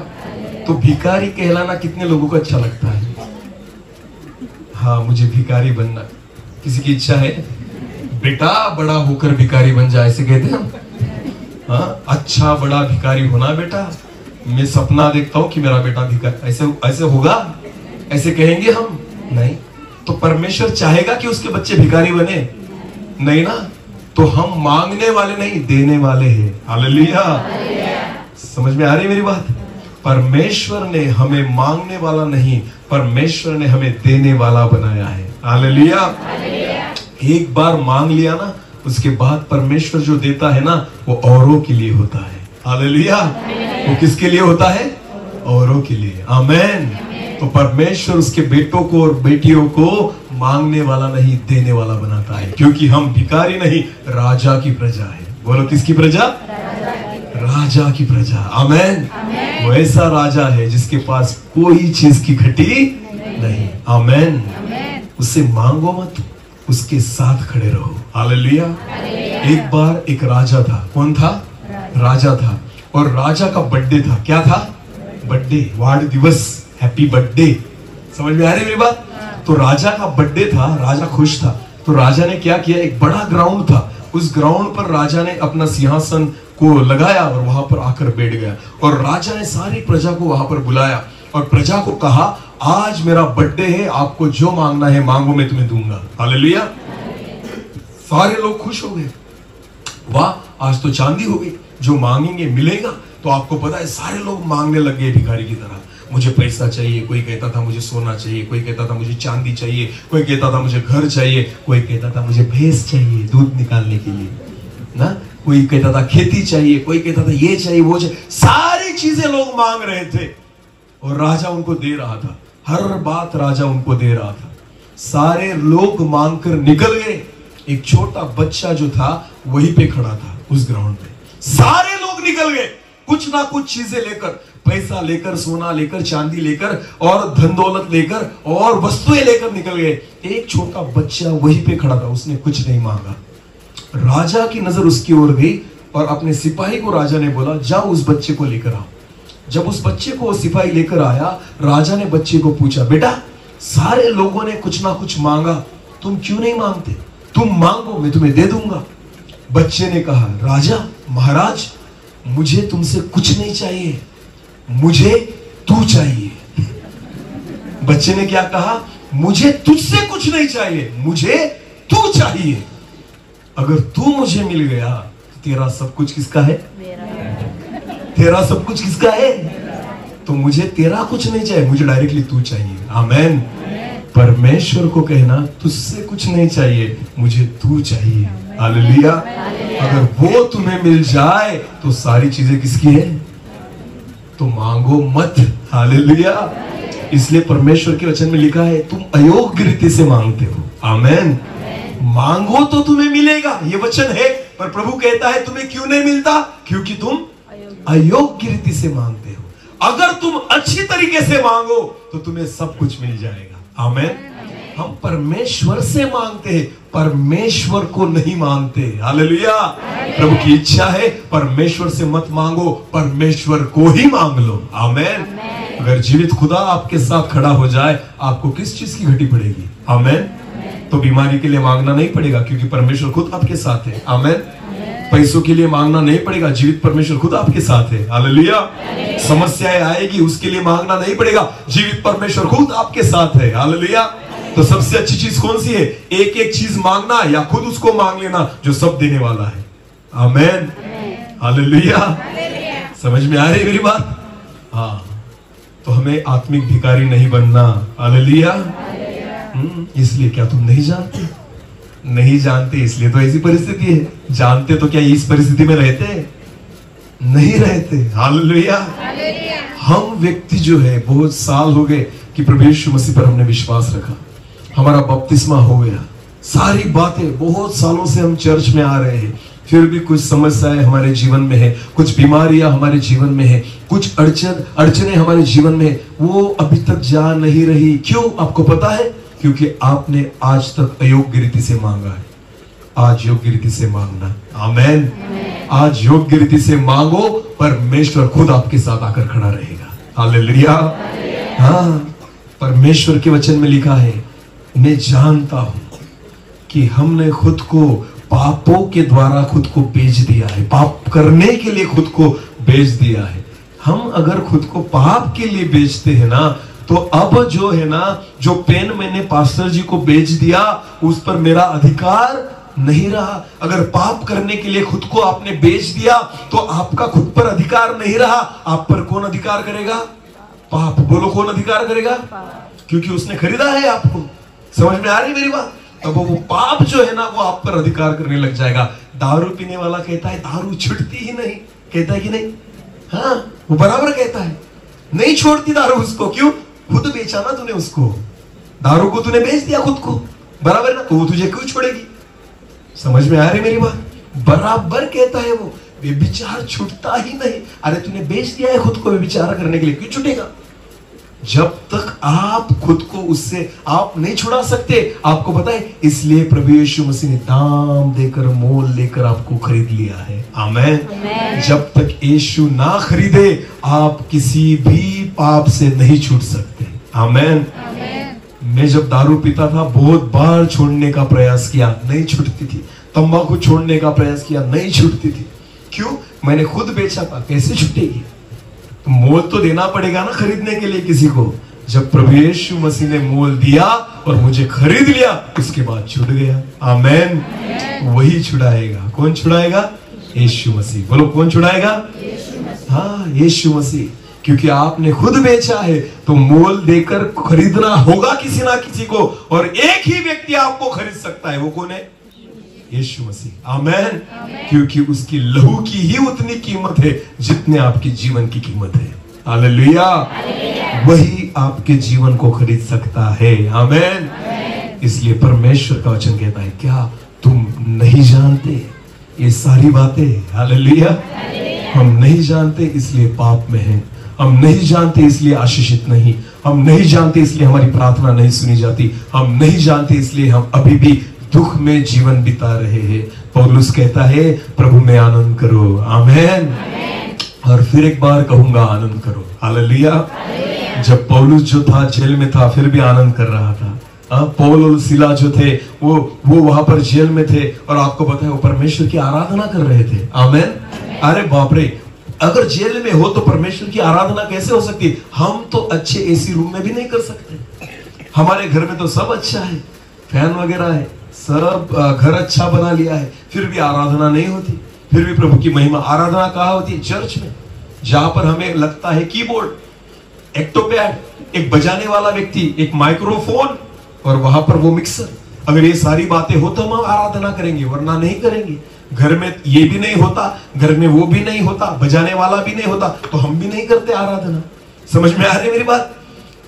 तो भिखारी कहलाना कितने लोगों को अच्छा लगता है? हाँ, मुझे भिखारी बनना। किसी की इच्छा है? बेटा बड़ा होकर भिखारी बन जाए, ऐसे कहते हैं हम। हाँ, अच्छा बड़ा भिखारी होना बेटा। मैं सपना देखता हूँ कि मेरा बेटा भिखारी, ऐसे होगा? ऐसे कहेंगे हम? नहीं। तो परमेश्वर चाहेगा कि उसके बच्चे भिखारी बने? नहीं ना। तो हम मांगने वाले नहीं, देने वाले हैं। हालेलुया। समझ में आ रही है मेरी बात? परमेश्वर ने हमें मांगने वाला नहीं, परमेश्वर ने हमें देने वाला बनाया है। हालेलुया। एक बार मांग लिया ना, उसके बाद परमेश्वर जो देता है ना, वो औरों के लिए होता है। हालेलुया। वो किसके लिए होता है? औरों के लिए। आमेन। तो परमेश्वर उसके बेटों को और बेटियों को मांगने वाला नहीं, देने वाला बनाता है, क्योंकि हम भिखारी नहीं, राजा की प्रजा है। बोलो किसकी प्रजा? राजा की प्रजा। आमेन। वो ऐसा राजा है जिसके पास कोई चीज की घटी नहीं। आमेन। उससे मांगो मत, उसके साथ खड़े रहो। हालेलुया। एक बार एक राजा था। कौन था? राजा था। और राजा का बर्थडे था। क्या था? बर्थडे, वाड़ दिवस, हैप्पी बर्थडे। समझ में आ रही है मेरी बात? तो राजा का बर्थडे था, राजा खुश था। तो राजा ने क्या किया, एक बड़ा ग्राउंड था, उस ग्राउंड पर राजा ने अपना सिंहासन को लगाया और वहां पर आकर बैठ गया। और राजा ने सारी प्रजा को वहां पर बुलाया और प्रजा को कहा, आज मेरा बर्थडे है, आपको जो मांगना है मांगो, मैं तुम्हें दूंगा। हालेलुया। सारे लोग खुश हो गए। वाह, आज तो चांदी हो गई, जो मांगेंगे मिलेगा। तो आपको पता है, सारे लोग मांगने लग गए भिखारी की तरह। मुझे पैसा चाहिए, कोई कहता था मुझे सोना चाहिए, कोई कहता था मुझे चांदी चाहिए, कोई कहता था मुझे घर चाहिए, कोई कहता था मुझे भैंस चाहिए दूध निकालने के लिए ना, कोई कहता था खेती चाहिए, कोई कहता था ये चाहिए वो चाहिए। सारी चीजें लोग मांग रहे थे और राजा उनको दे रहा था। हर बात राजा उनको दे रहा था। सारे लोग मांग कर निकल गए। एक छोटा बच्चा जो था वहीं पे खड़ा था उस ग्राउंड में। सारे लोग निकल गए, कुछ ना कुछ चीजें लेकर, पैसा लेकर, सोना लेकर, चांदी लेकर और धन दौलत लेकर और वस्तुएं लेकर निकल गए। एक छोटा बच्चा वहीं पे खड़ा था, उसने कुछ नहीं मांगा। राजा की नजर उसकी ओर गई और अपने सिपाही को राजा ने बोला, जाओ उस बच्चे को लेकर आओ। जब उस बच्चे को सिपाही लेकर आया, राजा ने बच्चे को पूछा, बेटा सारे लोगों ने कुछ ना कुछ मांगा, तुम क्यों नहीं मांगते? तुम मांगो, मैं तुम्हें दे दूंगा। बच्चे ने कहा, राजा महाराज, मुझे तुमसे कुछ नहीं चाहिए, मुझे तू चाहिए। बच्चे ने क्या कहा? मुझे तुझसे कुछ नहीं चाहिए, मुझे तू चाहिए। अगर तू मुझे मिल गया, तेरा सब कुछ किसका है? तेरा सब कुछ किसका है? तो मुझे तेरा कुछ नहीं चाहिए, मुझे डायरेक्टली तू चाहिए। आमेन। परमेश्वर को कहना, तुझसे कुछ नहीं चाहिए, मुझे तू चाहिए। हालेलुया। अगर वो तुम्हें मिल जाए तो सारी चीजें किसकी है? तो मांगो मत। हालेलुया। इसलिए परमेश्वर के वचन में लिखा है, तुम अयोग्य रीति से मांगते हो। आमेन। मांगो तो तुम्हें मिलेगा, ये वचन है। पर प्रभु कहता है तुम्हें क्यों नहीं मिलता? क्योंकि तुम अयोग्य रीति से मांगते हो। अगर तुम अच्छी तरीके से मांगो तो तुम्हें सब कुछ मिल जाएगा। आमीन। हम परमेश्वर से मांगते हैं, परमेश्वर को नहीं मांगते। हालेलुया। प्रभु की इच्छा है परमेश्वर से मत मांगो, परमेश्वर को ही मांग लो। आमीन। अगर जीवित खुदा आपके साथ खड़ा हो जाए, आपको किस चीज की घटी पड़ेगी? आमीन। तो बीमारी के लिए मांगना नहीं पड़ेगा क्योंकि परमेश्वर खुद आपके साथ है। आमीन। पैसों के लिए मांगना नहीं पड़ेगा, जीवित परमेश्वर खुद आपके साथ है। हालेलुया। समस्याएं आएगी उसके लिए मांगना नहीं पड़ेगा, जीवित परमेश्वर खुद आपके साथ है। हालेलुया। तो सबसे अच्छी चीज कौन सी है? एक एक चीज मांगना या खुद उसको मांग लेना जो सब देने वाला है। आमीन। हालेलुया। समझ में आ रही मेरी बात? हाँ। तो हमें आत्मिक भिखारी नहीं बनना। हालेलुया। इसलिए क्या तुम नहीं जानते? नहीं जानते इसलिए तो ऐसी परिस्थिति है। जानते तो क्या इस परिस्थिति में रहते? नहीं रहते। हालेलुया। हम व्यक्ति जो है बहुत साल हो गए कि प्रभु यीशु मसीह पर हमने विश्वास रखा, हमारा बपतिस्मा हो गया, सारी बातें, बहुत सालों से हम चर्च में आ रहे हैं, फिर भी कुछ समस्याएं हमारे जीवन में है, कुछ बीमारियां हमारे जीवन में है, कुछ अड़चने हमारे जीवन में है, वो अभी तक जा नहीं रही। क्यों? आपको पता है? क्योंकि आपने आज तक अयोग्य रीति से मांगा है। आज योग्य रीति से मांगना। आमीन। आज योग्य रीति से मांगो, परमेश्वर खुद आपके साथ आकर खड़ा रहेगा। हालेलुया। हाँ, परमेश्वर के वचन में लिखा है, मैं जानता हूं कि हमने खुद को पापों के द्वारा खुद को बेच दिया है, पाप करने के लिए खुद को बेच दिया है। हम अगर खुद को पाप के लिए बेचते हैं ना, तो अब जो है ना, जो पेन मैंने पास्टर जी को बेच दिया, उस पर मेरा अधिकार नहीं रहा। अगर पाप करने के लिए खुद को आपने बेच दिया तो आपका खुद पर अधिकार नहीं रहा। आप पर कौन अधिकार करेगा? पाप। बोलो, कौन अधिकार करेगा? क्योंकि उसने खरीदा है आपको। समझ में आ रही मेरी बात? अब वो पाप जो है ना, वो आप पर अधिकार करने लग जाएगा। दारू पीने वाला कहता है दारू छूटती ही नहीं, कहता है कि नहीं? हाँ, वो बराबर कहता है, नहीं छोड़ती दारू उसको। क्यों? खुद बेचा ना तूने उसको, दारू को तूने बेच दिया खुद को, बराबर ना? तो वो तुझे क्यों छोड़ेगी? समझ में आ रही मेरी बात? बराबर कहता है वो, व्यभिचार छूटता ही नहीं। अरे तूने बेच दिया है खुद को व्यभिचार करने के लिए, क्यों छूटेगा? जब तक आप खुद को उससे आप नहीं छुड़ा सकते। आपको पता है, इसलिए प्रभु यीशु मसीह ने दाम देकर, मोल लेकर आपको खरीद लिया है। आमीन। जब तक यीशु ना खरीदे, आप किसी भी पाप से नहीं छूट सकते। आमीन। मैं जब दारू पीता था, बहुत बार छोड़ने का प्रयास किया, नहीं छूटती थी। तंबाकू छोड़ने का प्रयास किया, नहीं छूटती थी। क्यों? मैंने खुद बेचा था, कैसे छूटेगी? मोल तो देना पड़ेगा ना खरीदने के लिए किसी को। जब प्रभु यीशु मसीह ने मोल दिया और मुझे खरीद लिया, उसके बाद छूट गया। आमीन। वही छुड़ाएगा। कौन छुड़ाएगा? यीशु मसीह। बोलो, कौन छुड़ाएगा? हाँ, यीशु मसीह। क्योंकि आपने खुद बेचा है, तो मोल देकर खरीदना होगा किसी ना किसी को, और एक ही व्यक्ति आपको खरीद सकता है। वो कौन है? यीशु मसीह। आमीन। क्योंकि उसकी लहू की ही उतनी कीमत है जितने आपके जीवन की कीमत है। हालेलुया। वही आपके जीवन को खरीद सकता है। आमीन। इसलिए परमेश्वर का वचन कहता है, क्या तुम नहीं जानते ये सारी बातें? हालेलुया। हम नहीं जानते इसलिए पाप में हैं, हम नहीं जानते इसलिए आशीषित नहीं, हम नहीं जानते इसलिए हमारी प्रार्थना नहीं सुनी जाती, हम नहीं जानते इसलिए हम अभी भी दुख में जीवन बिता रहे हैं। पौलुस कहता है, प्रभु में आनंद करो। आमीन। और फिर एक बार कहूंगा, आनंद करो। हालेलुया। जब पौलुस जो था जेल में था, फिर भी आनंद कर रहा था। पौल और सिला जो थे, वो वहां पर जेल में थे, और आपको पता है वो परमेश्वर की आराधना कर रहे थे। आमीन। अरे बाप रे, अगर जेल में हो तो परमेश्वर की आराधना कैसे हो सकती है? हम तो अच्छे एसी रूम में भी नहीं कर सकते। हमारे घर में तो सब अच्छा है, फैन वगैरह है, सब घर अच्छा बना लिया है, फिर भी आराधना नहीं होती। फिर भी प्रभु की महिमा। आराधना कहाँ होती है? चर्च में, जहां पर हमें लगता है कीबोर्ड, एक्टोपैड, एक बजाने वाला व्यक्ति, एक माइक्रोफोन, और वहां पर वो मिक्सर। अगर ये सारी बातें हो तो हम आराधना करेंगे, वरना नहीं करेंगे। घर में ये भी नहीं होता, घर में वो भी नहीं होता, बजाने वाला भी नहीं होता, तो हम भी नहीं करते आराधना। समझ में आ रही मेरी बात?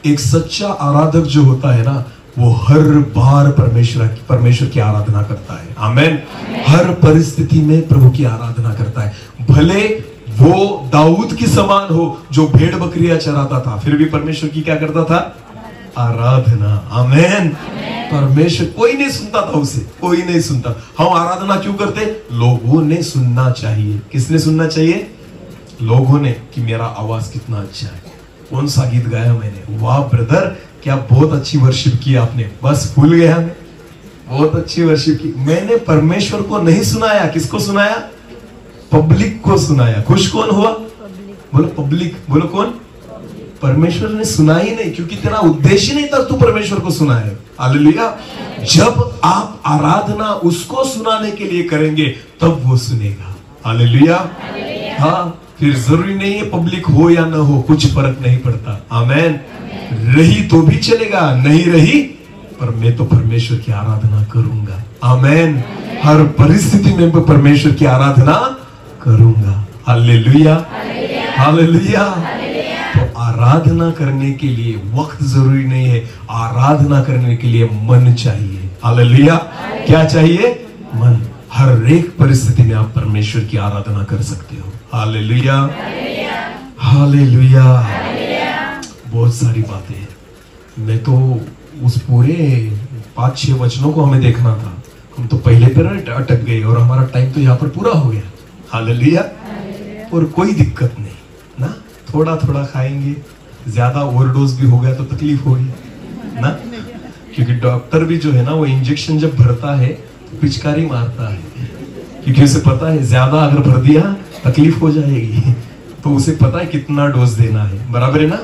एक सच्चा आराधक जो होता है ना, वो हर बार परमेश्वर की आराधना करता है। आमेन। हर परिस्थिति में प्रभु की आराधना करता है। भले वो दाऊद की समान हो जो भेड़ बकरियां चराता था, फिर भी परमेश्वर की क्या करता था? आराधना। आमेन। परमेश्वर, कोई नहीं सुनता था उसे, कोई नहीं सुनता। हम आराधना क्यों करते? लोगों ने सुनना चाहिए। किसने सुनना चाहिए? लोगों ने, कि मेरा आवाज कितना अच्छा है, कौन सा गीत गाया मैंने, वाह ब्रदर क्या बहुत अच्छी वर्शिप की आपने, बस भूल गया मैं, बहुत अच्छी वर्शिप की। मैंने परमेश्वर को नहीं सुनाया, किसको सुनाया? पब्लिक को सुनाया। खुश कौन हुआ? बोलो पब्लिक। बोलो कौन? परमेश्वर ने सुना ही नहीं, क्योंकि तेरा उद्देश्य नहीं था तू परमेश्वर को सुनाए। हालेलुया। जब आप आराधना उसको सुनाने के लिए करेंगे तब वो सुनेगा। हालेलुया। हाँ, फिर जरूरी नहीं है पब्लिक हो या ना हो, कुछ फर्क नहीं पड़ता। आमेन। रही तो भी चलेगा, नहीं रही पर मैं तो परमेश्वर की आराधना करूंगा। आमेन। हर परिस्थिति में मैं परमेश्वर की आराधना करूंगा। हालेलुया। हालेलुया। तो आराधना करने के लिए वक्त जरूरी नहीं है, आराधना करने के लिए मन चाहिए। हालेलुया। क्या चाहिए? मन। हर एक परिस्थिति में आप परमेश्वर की आराधना कर सकते हो। हालेलुया। हालेलुया। बहुत सारी बातें हैं। मैं तो उस पूरे 5-6 वचनों को हमें देखना था, हम तो पहले पर अटक गए और हमारा टाइम तो यहाँ पर पूरा हो गया। हालेलुया। और कोई दिक्कत नहीं ना, थोड़ा थोड़ा खाएंगे, ज्यादा ओवरडोज भी हो गया तो तकलीफ होगी ना, क्योंकि डॉक्टर भी जो है ना वो इंजेक्शन जब भरता है तो पिचकारी मारता है, क्योंकि उसे पता है ज्यादा अगर भर दिया तकलीफ हो जाएगी, तो उसे पता है कितना डोज देना है। बराबर है ना?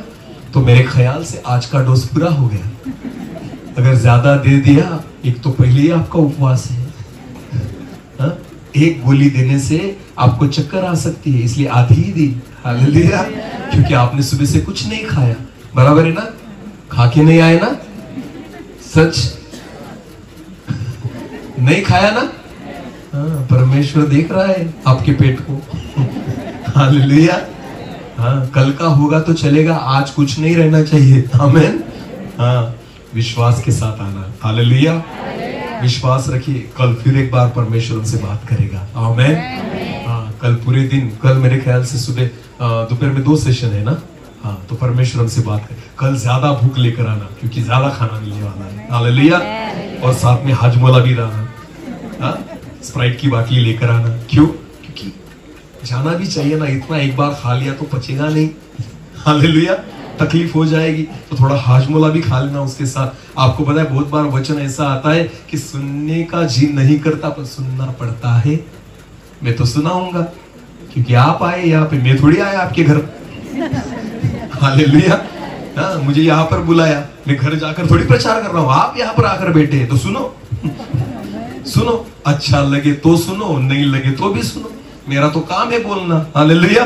तो मेरे ख्याल से आज का डोज पूरा हो गया। अगर ज्यादा दे दिया, एक तो पहले ही आपका उपवास है, हा? एक गोली देने से आपको चक्कर आ सकती है, इसलिए आधी ही दी। हालेलुया। क्योंकि आपने सुबह से कुछ नहीं खाया। बराबर है ना? खा के नहीं आए ना? सच नहीं खाया ना? हाँ, परमेश्वर देख रहा है आपके पेट को। हालेलुया। हाँ, कल का होगा तो चलेगा, आज कुछ नहीं रहना चाहिए। आमेन। हाँ, विश्वास के साथ आना। हालेलुया। विश्वास रखिए, कल फिर एक बार परमेश्वर उनसे बात करेगा। आमेन। हाँ, कल पूरे दिन, कल मेरे ख्याल से सुबह दोपहर में 2 सेशन है ना। हाँ, तो परमेश्वर हमसे बात करे। कल ज्यादा भूख लेकर आना, क्योंकि ज्यादा खाना मिलने वाला है। हालेलुया। और साथ में हाजमोला भी लाना। हाँ, स्प्राइट की बाटली लेकर आना। क्यों? क्योंकि जाना भी चाहिए ना, इतना एक बार खा लिया तो पचेगा नहीं। हालेलुया। तकलीफ हो जाएगी, तो थोड़ा हाजमोला भी खा लेना उसके साथ। आपको पता है बहुत बार वचन ऐसा आता है कि सुनने का जी नहीं करता पर सुनना पड़ता है। मैं तो सुनाऊंगा क्योंकि आप आए यहाँ पे, मैं थोड़ी आया आपके घर। हालेलुया। हाँ, मुझे यहाँ पर बुलाया, मैं घर जाकर थोड़ी प्रचार कर रहा हूँ, आप यहाँ पर आकर बैठे हैं तो सुनो। सुनो, अच्छा लगे तो सुनो, नहीं लगे तो भी सुनो, मेरा तो काम है बोलना। हालेलुया।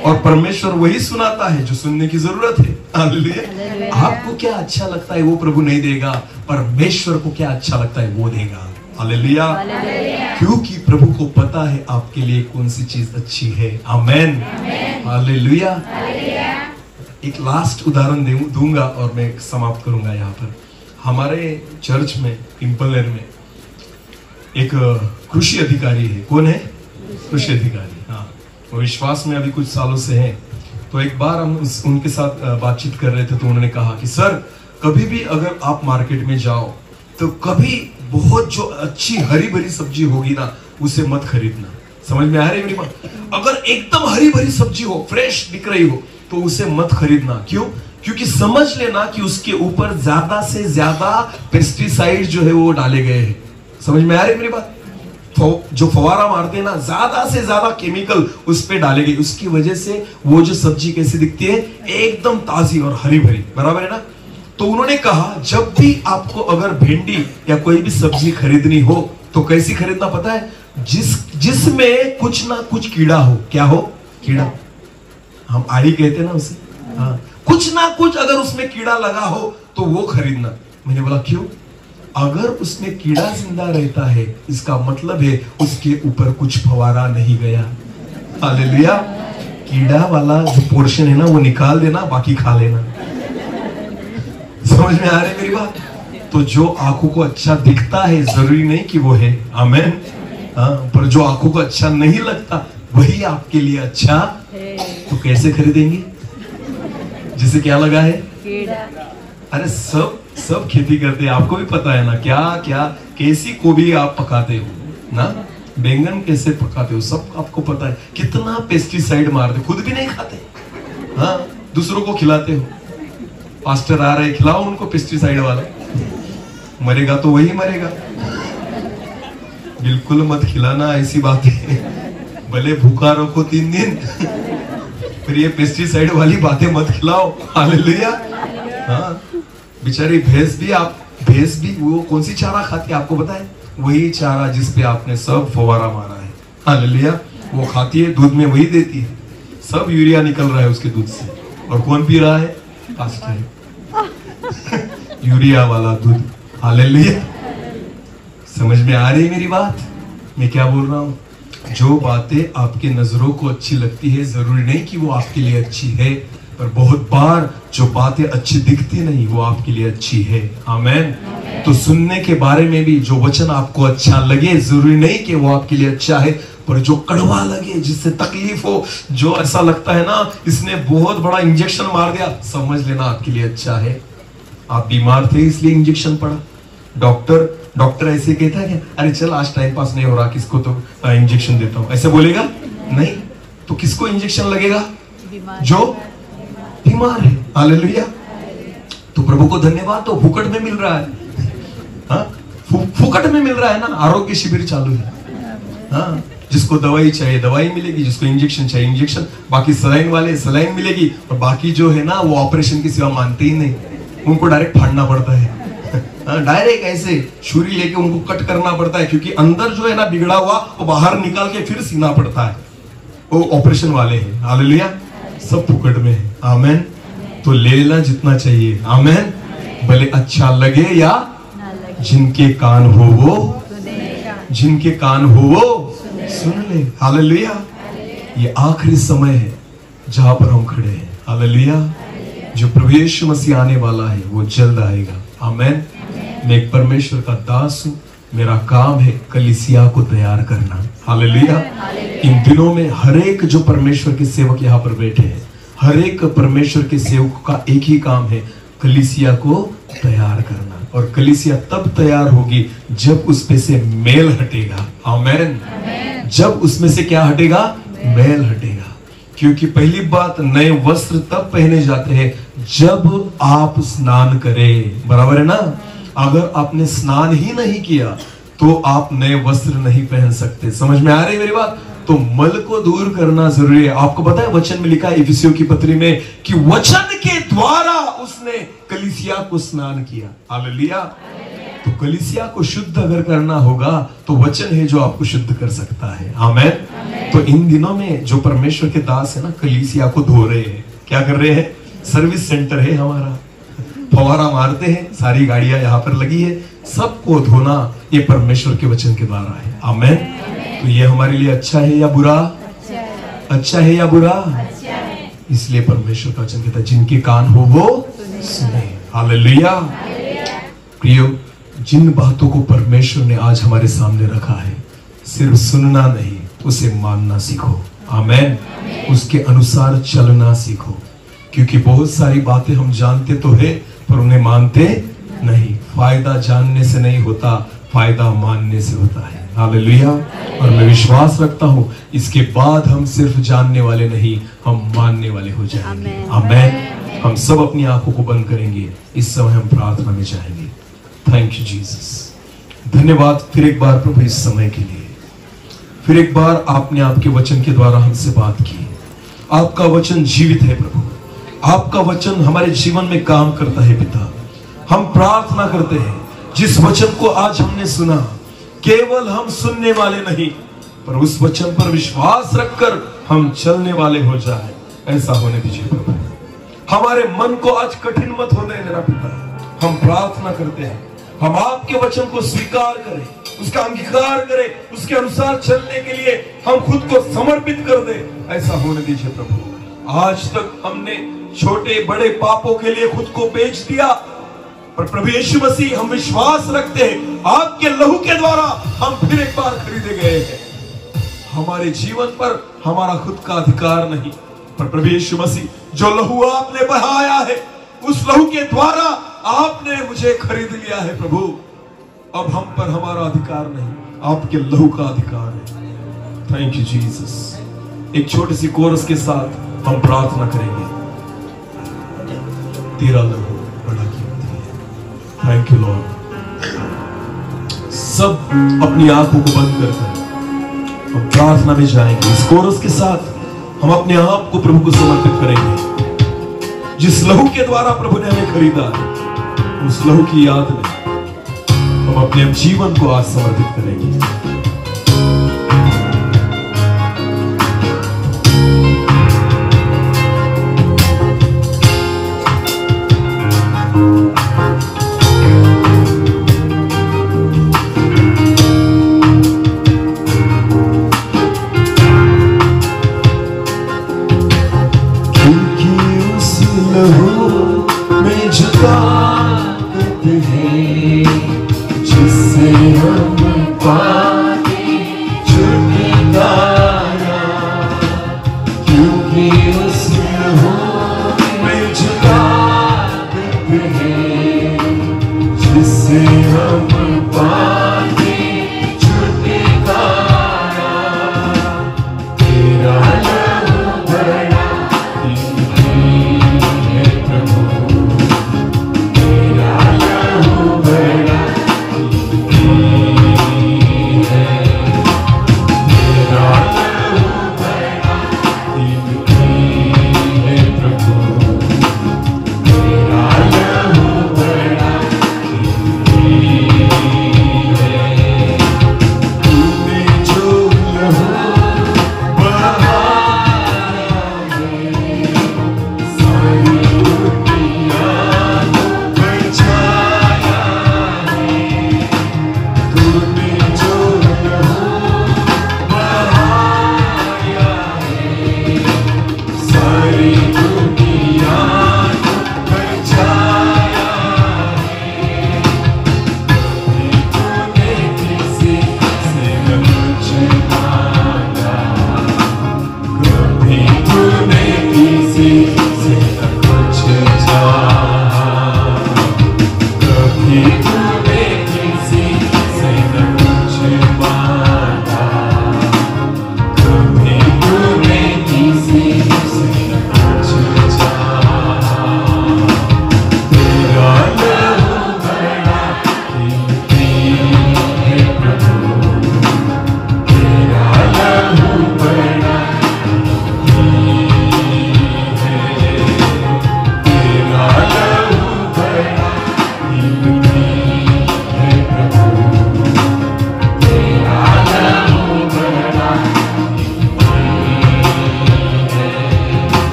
और परमेश्वर वही सुनाता है जो सुनने की जरूरत है। हालेलुया। आपको क्या अच्छा लगता है वो प्रभु नहीं देगा, परमेश्वर को क्या अच्छा लगता है वो देगा। हालेलुया। क्योंकि प्रभु को पता है आपके लिए कौन सी चीज अच्छी है। आमेन। हालेलुया। एक लास्ट उदाहरण दूंगा और मैं समाप्त करूंगा यहाँ पर। हमारे चर्च में पिंपलनेर में एक कृषि अधिकारी है। कौन है? कृषि अधिकारी। हाँ, वो विश्वास में अभी कुछ सालों से हैं। तो एक बार हम उनके साथ बातचीत कर रहे थे, तो उन्होंने कहा कि सर, कभी भी अगर आप मार्केट में जाओ तो कभी बहुत जो अच्छी हरी भरी सब्जी होगी ना, उसे मत खरीदना। समझ में आ रही है मेरी बात? अगर एकदम हरी भरी सब्जी हो, फ्रेश दिख रही हो, तो उसे मत खरीदना। क्यों? क्योंकि समझ लेना कि उसके ऊपर ज्यादा से ज्यादा पेस्टिसाइड जो है वो डाले गए हैं। समझ में आ रही है मेरी बात? जो फवारा मारते हैं ना, ज्यादा से ज्यादा केमिकल उस पे डाले गए, उसकी वजह से वो जो सब्जी कैसी दिखती है, एकदम ताजी और हरी भरी। बराबर है ना? तो उन्होंने कहा, जब भी आपको अगर भिंडी या कोई भी सब्जी खरीदनी हो तो कैसी खरीदना पता है? जिसमें कुछ ना कुछ कीड़ा हो। क्या हो? कीड़ा। हम आड़ी कहते ना उसे। हाँ, कुछ ना कुछ अगर उसमें कीड़ा लगा हो तो वो खरीदना। मैंने बोला क्यों? अगर उसमें कीड़ा जिंदा रहता है, इसका मतलब है उसके ऊपर कुछ फवारा नहीं गया। हालेलुया। कीड़ा वाला जो पोर्शन है ना वो निकाल देना, बाकी खा लेना। समझ में आ रही मेरी बात? तो जो आंखों को अच्छा दिखता है जरूरी नहीं कि वो है, आमेन। हाँ, पर जो आंखों को अच्छा नहीं लगता वही आपके लिए अच्छा तो कैसे खरीदेंगे? जिसे क्या लगा है? अरे सब खेती करते हैं, आपको भी पता है ना, क्या क्या कैसी गोभी आप पकाते हो ना, बैंगन कैसे पकाते हो, सब आपको पता है। कितना पेस्टिसाइड मारते, खुद भी नहीं खाते, हाँ, दूसरों को खिलाते हो। पास्टर आ रहे, खिलाओ उनको पेस्टिसाइड वाला, मरेगा तो वही मरेगा। बिल्कुल मत खिलाना ऐसी बात है, भले भूखा रखो 3 दिन, फिर ये पेस्टिसाइड वाली बातें मत खिलाओ। हालेलुया। हाँ, बेचारी भैंस भी वो कौन सी चारा खाती है आपको पता है? वही चारा जिसपे आपने सब फवारा मारा है। हालेलुया। वो खाती है, दूध में वही देती है, सब यूरिया निकल रहा है उसके दूध से, और कौन पी रहा है? पास्टर, यूरिया वाला दूध। हालेलुया। समझ में आ रही है मेरी बात? मैं क्या बोल रहा हूँ? जो बातें आपके नजरों को अच्छी लगती है जरूरी नहीं कि वो आपके लिए अच्छी है, पर बहुत बार जो बातें अच्छी दिखती नहीं वो आपके लिए अच्छी है। आमेन। तो सुनने के बारे में भी जो वचन आपको अच्छा लगे जरूरी नहीं कि वो आपके लिए अच्छा है, पर जो कड़वा लगे, जिससे तकलीफ हो, जो ऐसा लगता है ना इसने बहुत बड़ा इंजेक्शन मार दिया, समझ लेना आपके लिए अच्छा है। आप बीमार थे इसलिए इंजेक्शन पड़ा, डॉक्टर ऐसे कहता है क्या? अरे चल आज टाइम पास नहीं हो रहा, किसको तो इंजेक्शन देता हूं, ऐसे बोलेगा? नहीं। तो किसको इंजेक्शन लगेगा? जो बीमार है। हालेलुया। तो प्रभु को धन्यवाद, तो फुकट में मिल रहा है। हाँ, फुकट में मिल रहा है ना, आरोग्य शिविर चालू है। हाँ, जिसको दवाई चाहिए दवाई मिलेगी, जिसको इंजेक्शन चाहिए इंजेक्शन, बाकी सलाइन वाले सलाइन मिलेगी, और बाकी जो है ना वो ऑपरेशन की सेवा मानते ही नहीं, उनको डायरेक्ट फाड़ना पड़ता है। डायरेक्ट ऐसे छुरी लेके उनको कट करना पड़ता है, क्योंकि अंदर जो है ना बिगड़ा हुआ वो बाहर निकाल के फिर सीना पड़ता है। वो ऑपरेशन वाले हैं। हालेलुया। सब फुकट में है। आमेन। तो ले लेना जितना चाहिए। आमेन। भले अच्छा लगे या जिनके कान हो वो सुन ले। हालेलुया। ये आखिरी समय है जहां पर हम खड़े हैं। हालेलुया। जो प्रभु यीशु मसीह आने वाला है वो जल्द आएगा। आमेन। मैं एक परमेश्वर का दास हूं, मेरा काम है कलीसिया को तैयार करना। हालेलुया। इन दिनों में हर एक जो परमेश्वर के सेवक यहाँ पर बैठे हैं, हर एक परमेश्वर के सेवक का एक ही काम है, कलीसिया को तैयार करना। और कलीसिया तब तैयार होगी जब उसमें से मेल हटेगा। आमेन। जब उसमें से क्या हटेगा? मेल हटेगा। क्योंकि पहली बात, नए वस्त्र तब पहने जाते हैं जब आप स्नान करें। बराबर है ना? अगर आपने स्नान ही नहीं किया तो आप नए वस्त्र नहीं पहन सकते। समझ में आ रही है मेरी बात? तो मल को दूर करना जरूरी है। आपको पता है वचन में लिखा है इफिसियों की पत्री में कि वचन के द्वारा उसने कलीसिया को स्नान किया। हालेलुया। तो कलीसिया को शुद्ध अगर करना होगा तो वचन है जो आपको शुद्ध कर सकता है। आमेन। तो इन दिनों में जो परमेश्वर के दास है ना, कलीसिया को धो रहे हैं। क्या कर रहे हैं? सर्विस सेंटर है हमारा, फवारा मारते हैं, सारी गाड़ियां यहाँ पर लगी है, सबको धोना ये परमेश्वर के वचन के द्वारा है। आमेन। तो ये हमारे लिए अच्छा है या बुरा? अच्छा है या बुरा? इसलिए परमेश्वर का वचन कहता है जिनके कान हो वो सुने। हालेलुया। प्रियो, जिन बातों को परमेश्वर ने आज हमारे सामने रखा है, सिर्फ सुनना नहीं, उसे मानना सीखो। आमेन। उसके अनुसार चलना सीखो, क्योंकि बहुत सारी बातें हम जानते तो है पर उन्हें मानते नहीं। फायदा जानने से नहीं होता, फायदा मानने से होता है। हालेलुया। और मैं विश्वास रखता हूं इसके बाद हम सिर्फ जानने वाले नहीं, हम मानने वाले हो जाएंगे। आमेन। हम सब अपनी आंखों को बंद करेंगे, इस समय हम प्रार्थना में जाएंगे। Thank you Jesus. धन्यवाद फिर एक बार प्रभु इस समय के लिए। फिर एक बार आपने आपके वचन के द्वारा हमसे बात की। आपका वचन जीवित है प्रभु, आपका वचन हमारे जीवन में काम करता है पिता। हम प्रार्थना करते हैं जिस वचन को आज हमने सुना, केवल हम सुनने वाले नहीं पर उस वचन पर विश्वास रखकर हम चलने वाले हो जाए, ऐसा होने दीजिए प्रभु। हमारे मन को आज कठिन मत होने देना पिता। हम प्रार्थना करते हैं हम आपके वचन को स्वीकार करें, उसका अंगीकार करें, उसके अनुसार चलने के लिए हम खुद को समर्पित कर दें, ऐसा होने दीजिए प्रभु। आज तक हमने छोटे बड़े पापों के लिए खुद को बेच दिया, पर प्रभु यीशु मसीह हम विश्वास रखते हैं आपके लहू के द्वारा हम फिर एक बार खरीदे गए हैं। हमारे जीवन पर हमारा खुद का अधिकार नहीं, पर प्रभु यीशु मसीह जो लहू आपने बहाया है उस लहू के द्वारा आपने मुझे खरीद लिया है। प्रभु अब हम पर हमारा अधिकार नहीं, आपके लहू का अधिकार है। Thank you Jesus. एक छोटी सी कोरस के साथ हम प्रार्थना करेंगे। तेरा लहू बड़ा कीमती है। Thank you Lord. सब अपनी आंखों को बंद कर हम प्रार्थना में जाएंगे। इस कोरस के साथ हम अपने आप को प्रभु को समर्पित करेंगे। जिस लहू के द्वारा प्रभु ने हमें खरीदा है उस लहू की याद में हम अपने जीवन को आज समर्पित करेंगे।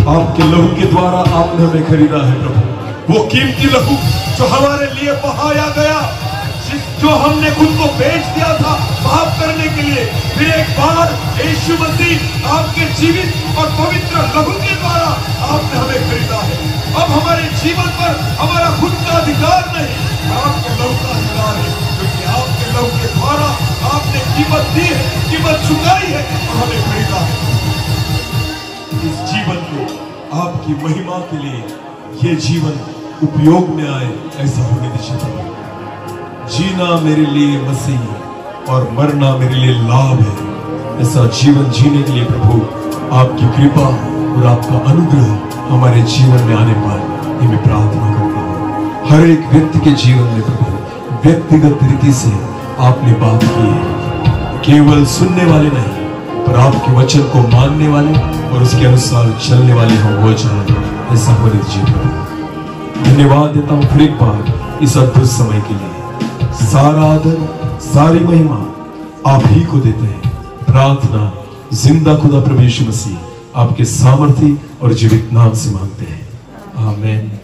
आपके लहू के द्वारा आपने हमें खरीदा है प्रभु। वो कीमती लहू जो हमारे लिए बहाया गया, जो हमने खुद को बेच दिया था माफ करने के लिए, फिर एक बार यीशु मसीह आपके जीवित और पवित्र लहू के द्वारा आपने हमें खरीदा है। अब हमारे जीवन पर हमारा खुद का अधिकार नहीं, आपके लहू का अधिकार है, क्योंकि आपके लहू के द्वारा आपने कीमत दी है, कीमत चुकाई है और हमें खरीदा है। इस जीवन को आपकी महिमा के लिए ये जीवन उपयोग में आए, ऐसा होने दीजिए प्रभु। जीना मेरे लिए मसीह और मरना मेरे लिए लाभ है, ऐसा जीवन जीने के लिए प्रभु आपकी कृपा और आपका अनुग्रह हमारे जीवन में आने पाए, ये मैं प्रार्थना करता हूँ। हर एक व्यक्ति के जीवन में प्रभु व्यक्तिगत रीति से आपने बात की है, केवल सुनने वाले नहीं पर आपके वचन को मानने वाले और उसके अनुसार चलने वाले हम हो जाए, ऐसा होने दीजिए प्रभु। धन्यवाद देता हूँ फिर एक बार इस अद्भुत समय के लिए। सारा आदर सारी महिमा आप ही को देते हैं। प्रार्थना जिंदा खुदा प्रभु यीशु मसीह आपके सामर्थी और जीवित नाम से मांगते हैं, आमीन।